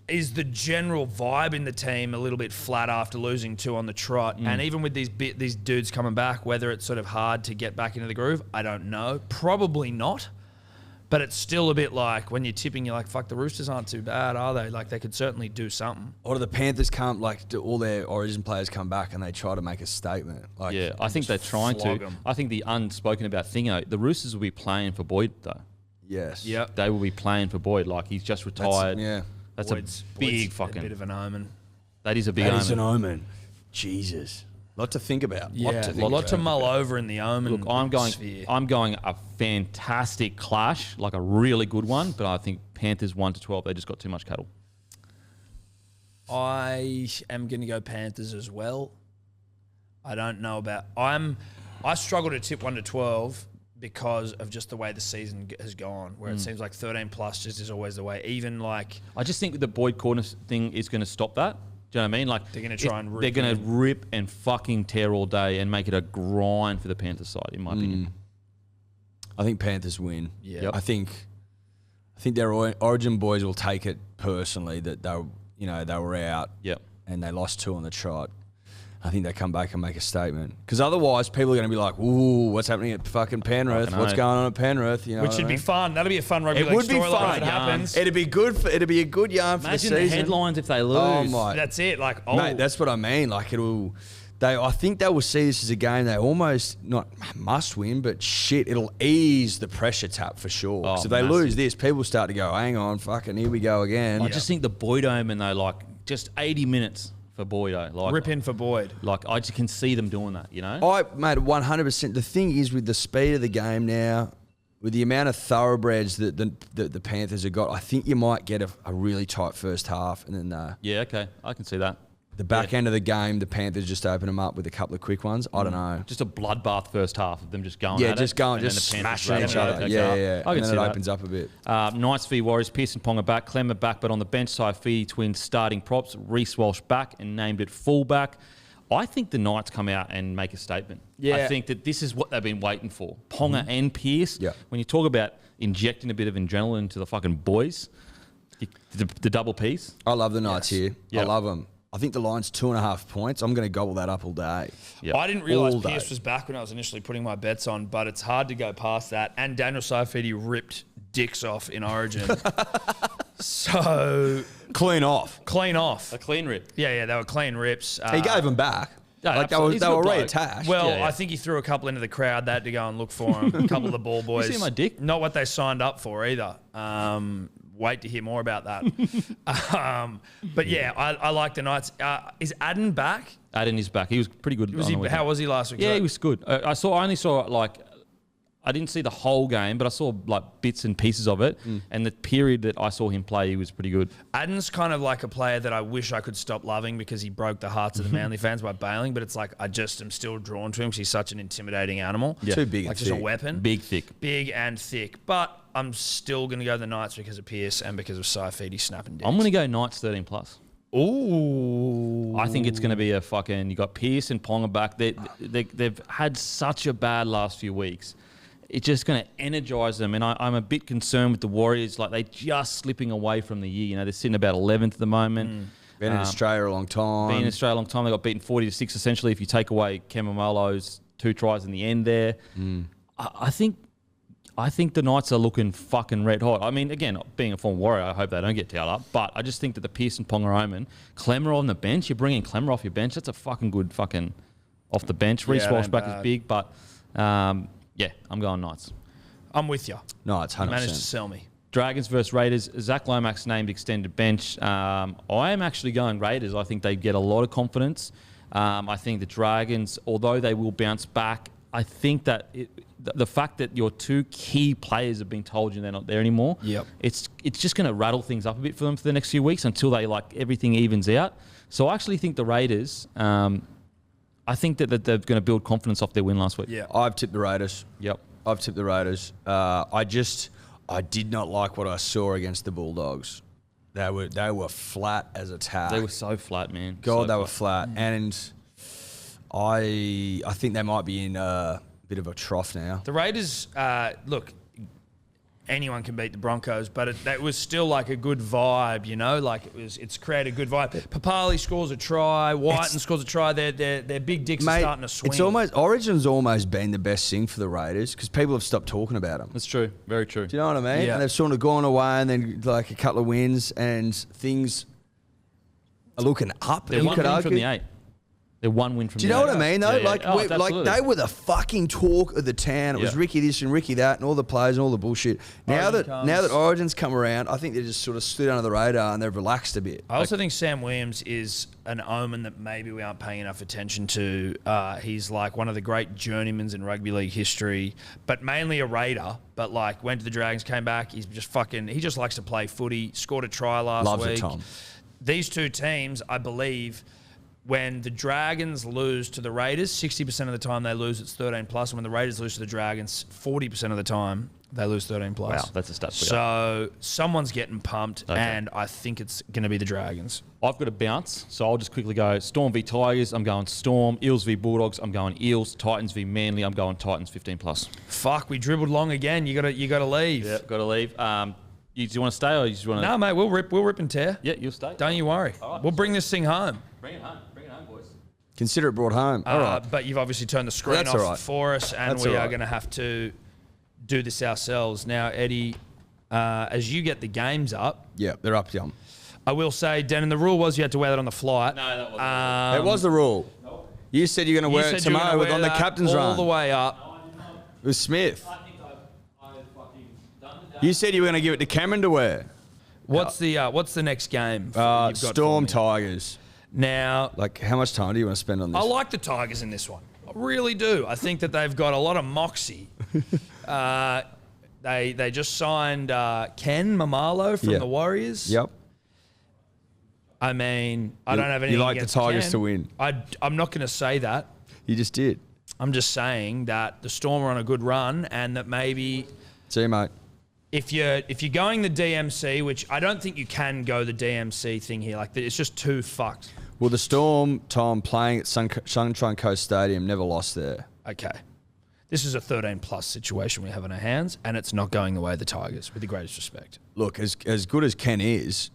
is the general vibe in the team a little bit flat after losing 2 on the trot? And even with these dudes coming back, whether it's sort of hard to get back into the groove, I don't know. Probably not. But it's still a bit like when you're tipping, you're like, fuck, the Roosters aren't too bad, are they? Like, they could certainly do something. Or do the Panthers do all their Origin players come back and they try to make a statement? Like, yeah, I think they're trying flog to. 'em. I think the unspoken about thing, the Roosters will be playing for Boyd, though. yes. Yep. They will be playing for Boyd. Like, he's just retired. That's Boyd's a big fucking... a bit of an omen. That is a big That omen. is an omen. Jesus. Lot to think about. Yeah, a lot to mull over in the omen. Look, I'm sphere. going a fantastic clash, like a really good one, but I think Panthers 1-12, they just got too much cattle. I am going to go Panthers as well. I don't know about... I struggle to tip 1-12 because of just the way the season has gone, where it seems like 13 plus just is always the way. Even like... I just think the Boyd Cordner thing is going to stop that. Do you know what I mean? Like They're gonna try and rip They're going to him. rip and fucking tear all day and make it a grind for the Panthers side, in my opinion. I think Panthers win. Yeah. Yep. I think their Origin boys will take it personally that they were out. Yep. And they lost 2 on the trot. I think they come back and make a statement. Because otherwise, people are going to be like, ooh, what's happening at fucking Penrith? Fucking What's oath. going on at Penrith? Which should be fun. That'll be a fun rugby It league would be storyline fun. if it happens. It'd be good. It'd be a good yarn for Imagine the the season. headlines if they lose. Oh my! That's it. Like, Mate, that's what I mean. Like I think they will see this as a game they almost not must win, but shit, it'll ease the pressure tap for sure. Oh, so if they massive. lose this, people start to go, hang on, fucking here we go again. I just think the Boyd omen, though, like just 80 minutes for Boyd, like rip in for Boyd. Like I just can see them doing that, Mate, 100%. The thing is with the speed of the game now, with the amount of thoroughbreds that the Panthers have got, I think you might get a really tight first half, and then Yeah, okay, I can see that. the back end of the game, the Panthers just open them up with a couple of quick ones. I don't know. Just a bloodbath first half of them just going Yeah, at just it. going, and then just the Panthers smashing each rattle other. it. Yeah, Okay. yeah. I And can then see it that. opens up a bit. Knights v Warriors, Pearson Ponga back, Clemmer back, but on the bench side, Fee Twins starting props, Reece Walsh back and named it fullback. I think the Knights come out and make a statement. Yeah. I think that this is what they've been waiting for. Ponga and Pearce. Yeah. When you talk about injecting a bit of adrenaline to the fucking boys, the double piece. I love the Knights here. Yeah. I love them. I think the line's 2.5 points. I'm going to gobble that up all day. Yep. I didn't realise All day. Pearce was back when I was initially putting my bets on, but it's hard to go past that. And Daniel Saifidi ripped dicks off in Origin. So Clean off. clean off. A clean rip. Yeah, they were clean rips. He gave them back. Yeah, like they absolutely. were, He's they a were good bloke. reattached. Well, Yeah. I think he threw a couple into the crowd. They had to go and look for him. A couple of the ball boys. see my dick? Not what they signed up for either. Wait to hear more about that. But yeah, I like the Knights. Is Adden back? Adden is back. He was pretty good. How was he last week? Yeah, he was good. I only saw like, I didn't see the whole game, but I saw like bits and pieces of it. And the period that I saw him play, he was pretty good. Adden's kind of like a player that I wish I could stop loving because he broke the hearts of the Manly fans by bailing. But it's like I just am still drawn to him because he's such an intimidating animal. Too big like and just a thick. weapon. Big, thick. and thick. But I'm still going to go the Knights because of Pearce and because of Saifidi snapping dicks. I'm going to go Knights 13 plus. Ooh. I think it's going to be a fucking. You got Pearce and Ponga back. They've had such a bad last few weeks. It's just going to energise them, and I'm a bit concerned with the Warriors. Like they're just slipping away from the year. You know, they're sitting about 11th at the moment. Been in Australia a long time. Been in Australia a long time. They got beaten 40-6 essentially. If you take away Maumalo's 2 tries in the end there, I think the Knights are looking fucking red hot. I mean, again, being a former Warrior, I hope they don't get tailed up. But I just think that the Pearce and Ponga omen, Clemmer on the bench, you're bringing Clemmer off your bench. That's a fucking good fucking off the bench. Reece it Walsh ain't back bad. is big, but yeah, I'm going Knights. I'm with you. No, it's 100%. You managed to sell me. Dragons versus Raiders. Zach Lomax named extended bench. I am actually going Raiders. I think they get a lot of confidence. I think the Dragons, although they will bounce back, I think that the fact that your 2 key players have been told you they're not there anymore, it's just going to rattle things up a bit for them for the next few weeks until they like everything evens out. So I actually think the Raiders, I think that they're going to build confidence off their win last week. Yeah. I've tipped the Raiders. Yep. I've tipped the Raiders. I did not like what I saw against the Bulldogs. They were flat as a tack. They were so flat, man. God, So they were flat. flat. And I think they might be in a bit of a trough now. The Raiders, look, anyone can beat the Broncos, but that was still like a good vibe, you know? Like it's created a good vibe. Papali scores a try, Whiten scores a try. Their big dicks are starting to swing. It's almost Origin's almost been the best thing for the Raiders because people have stopped talking about them. That's true. Very true. Do you know what I mean? Yeah. And they've sort of gone away and then like a couple of wins and things are looking up. They're you one could win argue. from the 8. They're 1 win from Do the you know 8. what I mean, though? Yeah, yeah. Like, Oh, like absolutely. they were the fucking talk of the town. It was Yeah. Ricky this and Ricky that, and all the players and all the bullshit. Now that Origin's come around, I think they just sort of stood under the radar and they've relaxed a bit. I also think Sam Williams is an omen that maybe we aren't paying enough attention to. He's like one of the great journeymans in rugby league history, but mainly a Raider. But like went to the Dragons, came back. He just likes to play footy. Scored a try last Loves week. it, Tom. These 2 teams, I believe, when the Dragons lose to the Raiders, 60% of the time they lose, it's 13 plus. And when the Raiders lose to the Dragons, 40% of the time they lose 13 plus. Wow, that's a stat for you. So someone's getting pumped, Okay. and I think it's going to be the Dragons. I've got a bounce, so I'll just quickly go Storm v Tigers. I'm going Storm. Eels v Bulldogs. I'm going Eels. Titans v Manly. I'm going Titans 15 plus. Fuck, we dribbled long again. You gotta leave. Got to leave. Do you want to stay or you just want to? No, mate, we'll rip and tear. Yeah, you'll stay. Don't you worry. right, We'll bring this thing home. Bring it home. Bring it home, boys. Consider it brought home. All right. But you've obviously turned the screen That's off all right. for us, and That's we all are right. going to have to do this ourselves. Now, Eddie, as you get the games up, Yeah, they're up, Yum. I will say, Denon, the rule was you had to wear that on the flight. No, that wasn't. It was the rule. You said you're going to You wear it said you were gonna tomorrow wear on the that captain's all run. the way up. It was Smith. I think I've fucking done it. You said you were going to give it to Cameron to wear. What's the next game? You've got Storm for me? Tigers. Now, Like, how much time do you want to spend on this? I like the Tigers in this one. I really do. I think that they've got a lot of moxie. They just signed Ken Maumalo from Yeah. the Warriors. Yep. I mean, I don't have anything You like the against Tigers Ken. to win. I'm not going to say that. You just did. I'm just saying that the Storm are on a good run and that maybe See you, mate. if you're going the DMC, which I don't think you can go the DMC thing here, like it's just too fucked. Well, the Storm, Tom, playing at Sunshine Coast Stadium, never lost there. Okay. This is a 13 plus situation we have on our hands, and it's not going the way of the Tigers, with the greatest respect. Look, as good as Ken is,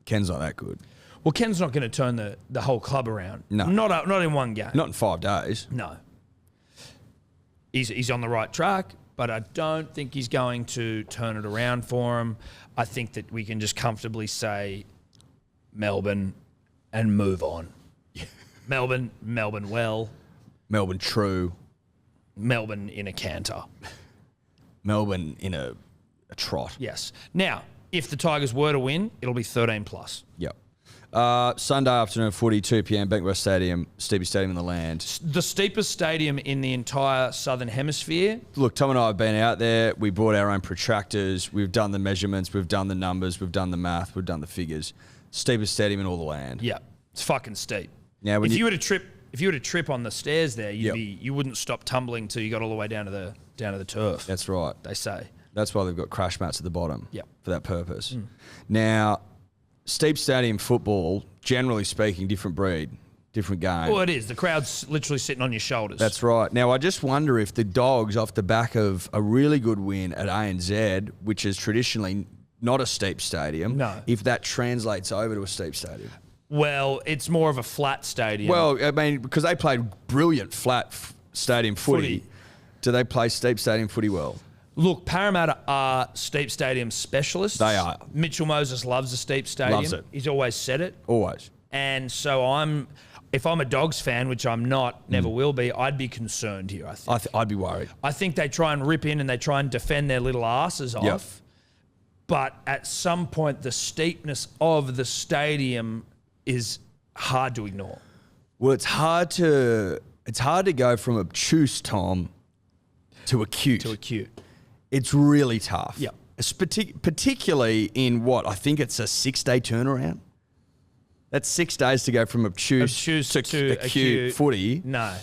Ken's not that good. Well, Ken's not going to turn the whole club around. No. Not in one game. Not in 5 days. No. He's on the right track, but I don't think he's going to turn it around for him. I think that we can just comfortably say Melbourne and move on. Melbourne well. Melbourne true. Melbourne in a canter. Melbourne in a trot. Yes. Now, if the Tigers were to win, it'll be 13 plus. Yep. Sunday afternoon, 42 p.m, Bankwest Stadium, steepest stadium in the land. The steepest stadium in the entire Southern Hemisphere. Look, Tom and I have been out there. We brought our own protractors. We've done the measurements. We've done the numbers. We've done the math. We've done the figures. Steepest stadium in all the land. Yeah, it's fucking steep. Now, when if you were to trip on the stairs there, Yep. you wouldn't stop tumbling till you got all the way down to the turf. That's right. They say. That's why they've got crash mats at the bottom. Yep. For that purpose. Now, steep stadium football, generally speaking, different breed, different game. Well, it is. The crowd's literally sitting on your shoulders. That's right. Now, I just wonder if the Dogs, off the back of a really good win at ANZ, which is traditionally not a steep stadium, No. if that translates over to a steep stadium. Well, it's more of a flat stadium. Well, I mean, because they played brilliant flat stadium footy. Do they play steep stadium footy well? Look, Parramatta are steep stadium specialists. They are. Mitchell Moses loves a steep stadium. Loves it. He's always said it. Always. And so if I'm a Dogs fan, which I'm not, never will be, I'd be concerned here, I think. I'd be worried. I think they try and rip in and they try and defend their little asses off. Yep. But at some point, the steepness of the stadium is hard to ignore. Well, it's hard to go from obtuse, Tom, to acute. It's really tough. Yeah. It's particularly in what I think it's a 6-day turnaround. That's 6 days to go from obtuse to acute footy. No,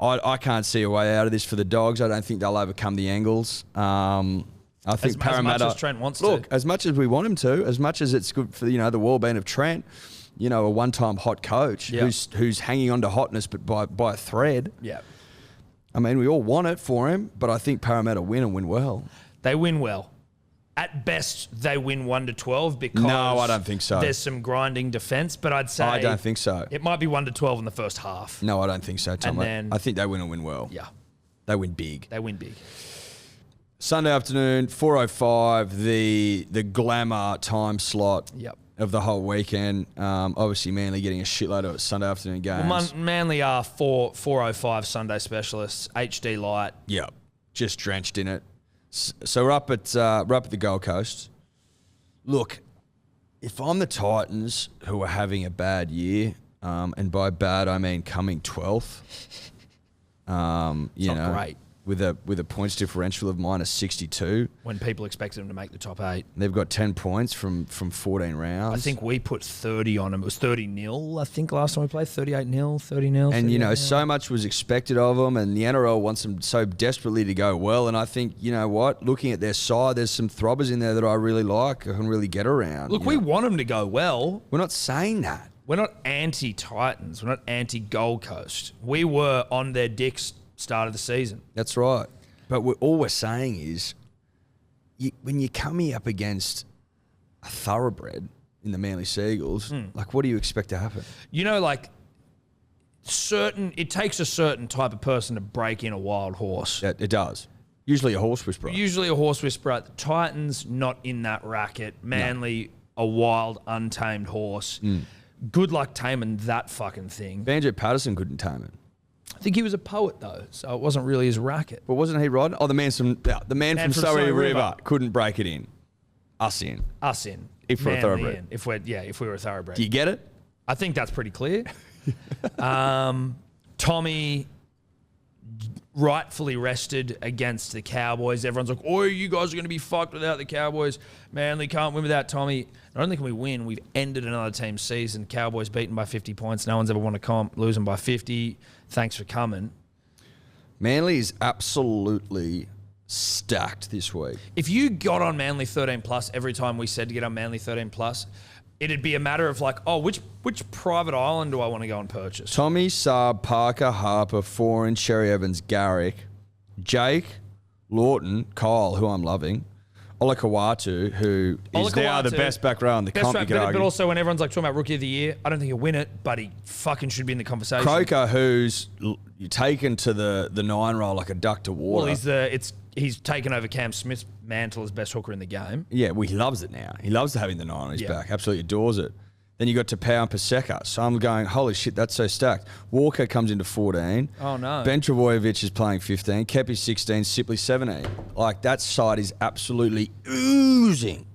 I can't see a way out of this for the Dogs. I don't think they'll overcome the angles. I think Parramatta. As much as Trent wants look, to. as much as we want him to, as much as it's good for the well-being of Trent. A one-time hot coach who's hanging on to hotness, but by a thread. Yeah. I mean, we all want it for him, but I think Parramatta win and win well. They win well. At best, they win 1-12 because No, I don't think so. There's some grinding defence, but I'd say I don't think so. It might be 1-12 in the first half. No, I don't think so, Tom. And then- I think they win and win well. Yeah, They win big. they win big. Sunday afternoon, 4:05, the glamour time slot Yep. of the whole weekend. Obviously, Manly getting a shitload of Sunday afternoon games. Well, Manly are 4:05 Sunday specialists, HD light. Yep, just drenched in it. So we're up at the Gold Coast. Look, if I'm the Titans, who are having a bad year, and by bad I mean coming 12th, Not great. with a points differential of -62, When people expected them to make the top 8. they've got 10 points from 14 rounds. I think we put 30 on them. It was 30-0, I think, last time we played. 38-0, 30-0. And, so much was expected of them, and the NRL wants them so desperately to go well. And I think, you know what, looking at their side, there's some throbbers in there that I really like, I can really get around. Look, we want them to go well. We're not saying that. We're not anti-Titans. We're not anti-Gold Coast. We were on their dicks start of the season. That's right. But all we're saying is, when you're coming up against a thoroughbred in the Manly Seagulls, what do you expect to happen? It takes a certain type of person to break in a wild horse. It does. Usually a horse whisperer. Usually a horse whisperer. The Titans, not in that racket. Manly, a wild, untamed horse. Good luck taming that fucking thing. Banjo Patterson couldn't tame it. I think he was a poet, though, so it wasn't really his racket. But wasn't he riding? Oh, the man from Surrey River couldn't break it in. Us in. If we're a Manly thoroughbred. in. If we were a thoroughbred. Do you get it? I think that's pretty clear. Tommy rightfully rested against the Cowboys. Everyone's like, oh, you guys are going to be fucked without the Cowboys. Manly can't win without Tommy. Not only can we win, we've ended another team's season. Cowboys beaten by 50 points. No one's ever won a comp. Losing by 50. Thanks for coming. Manly is absolutely stacked this week. If you got on Manly 13 plus every time we said to get on Manly 13 plus, it'd be a matter of which private island do I want to go and purchase? Tommy, Saab, Parker, Harper, Foran, Sherry Evans, Garrick, Jake, Lawton, Kyle, who I'm loving, Olakau'atu, who is now the best back row in the comp, you could argue. But also when everyone's like talking about Rookie of the Year, I don't think he'll win it, but he fucking should be in the conversation. Croker, who's taken to the 9 role like a duck to water. Well, he's taken over Cam Smith's mantle as best hooker in the game. Yeah, well, he loves it now. He loves having the 9 on his back. Absolutely adores it. Then you got Tapau and Paseka. So I'm going, holy shit, that's so stacked. Walker comes into 14. Oh, no. Ben Trebojevic is playing 15. Kepi 16. Sipley 17. Like, that side is absolutely oozing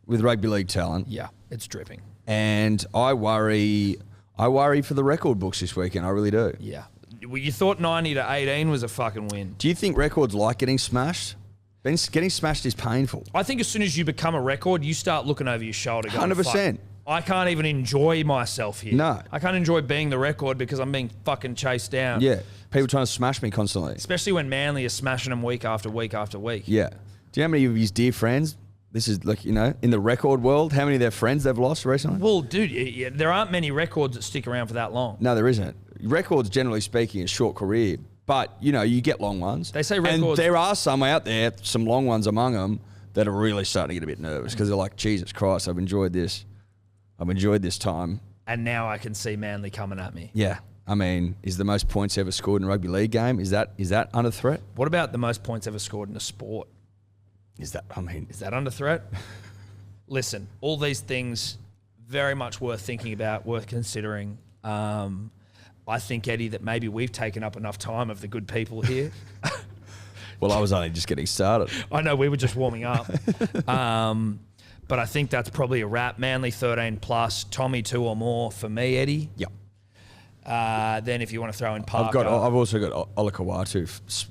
with rugby league talent. Yeah, it's dripping. And I worry for the record books this weekend. I really do. Yeah. Well, you thought 90 to 18 was a fucking win. Do you think records like getting smashed? Getting smashed is painful. I think as soon as you become a record, you start looking over your shoulder going, 100%. Fuck, I can't even enjoy myself here. No. I can't enjoy being the record because I'm being fucking chased down. Yeah. People trying to smash me constantly. Especially when Manly is smashing them week after week after week. Yeah. Do you know how many of his dear friends, this is like, in the record world, how many of their friends they've lost recently? Well, dude, there aren't many records that stick around for that long. No, there isn't. Records, generally speaking, is short career. But, you get long ones. They say records. And there are some out there, some long ones among them, that are really starting to get a bit nervous because they're like, Jesus Christ, I've enjoyed this time. And now I can see Manly coming at me. Yeah. I mean, is the most points ever scored in a rugby league game, is that under threat? What about the most points ever scored in a sport? Is that under threat? Listen, all these things very much worth thinking about, worth considering. I think, Eddie, that maybe we've taken up enough time of the good people here. Well, I was only just getting started. I know, we were just warming up. But I think that's probably a wrap. Manly 13 plus, Tommy 2 or more for me, Eddie. Yep. Then if you want to throw in Parker. I've also got Olakau'atu.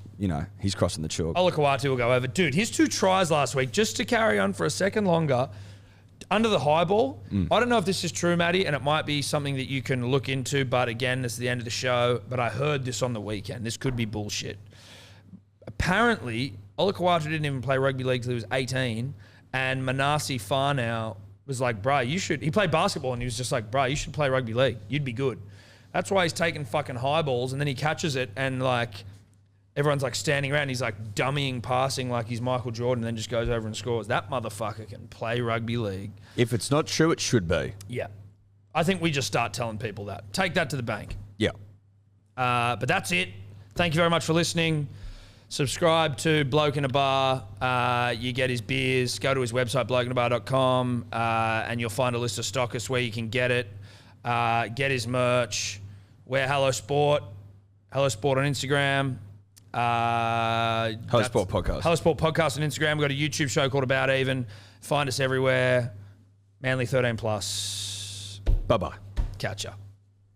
He's crossing the chalk. Olakau'atu will go over. Dude, his 2 tries last week, just to carry on for a second longer, under the high ball. I don't know if this is true, Matty, and it might be something that you can look into, but again, this is the end of the show. But I heard this on the weekend. This could be bullshit. Apparently, Olakau'atu didn't even play rugby league till he was 18, and Manasi Farnow was like, bro, you should... He played basketball, and he was just like, bro, you should play rugby league. You'd be good. That's why he's taking fucking high balls, and then he catches it, and like... Everyone's like standing around. He's like dummying, passing like he's Michael Jordan, and then just goes over and scores. That motherfucker can play rugby league. If it's not true, it should be. Yeah. I think we just start telling people that. Take that to the bank. Yeah. But that's it. Thank you very much for listening. Subscribe to Bloke In A Bar. You get his beers. Go to his website, blokeinabar.com, and you'll find a list of stockists where you can get it. Get his merch. Wear Hello Sport. Hello Sport on Instagram. Hello Sport Podcast. Hello Sport Podcast on Instagram. We've got a YouTube show called About Even. Find us everywhere. Manly 13 plus. Bye-bye. Catch ya.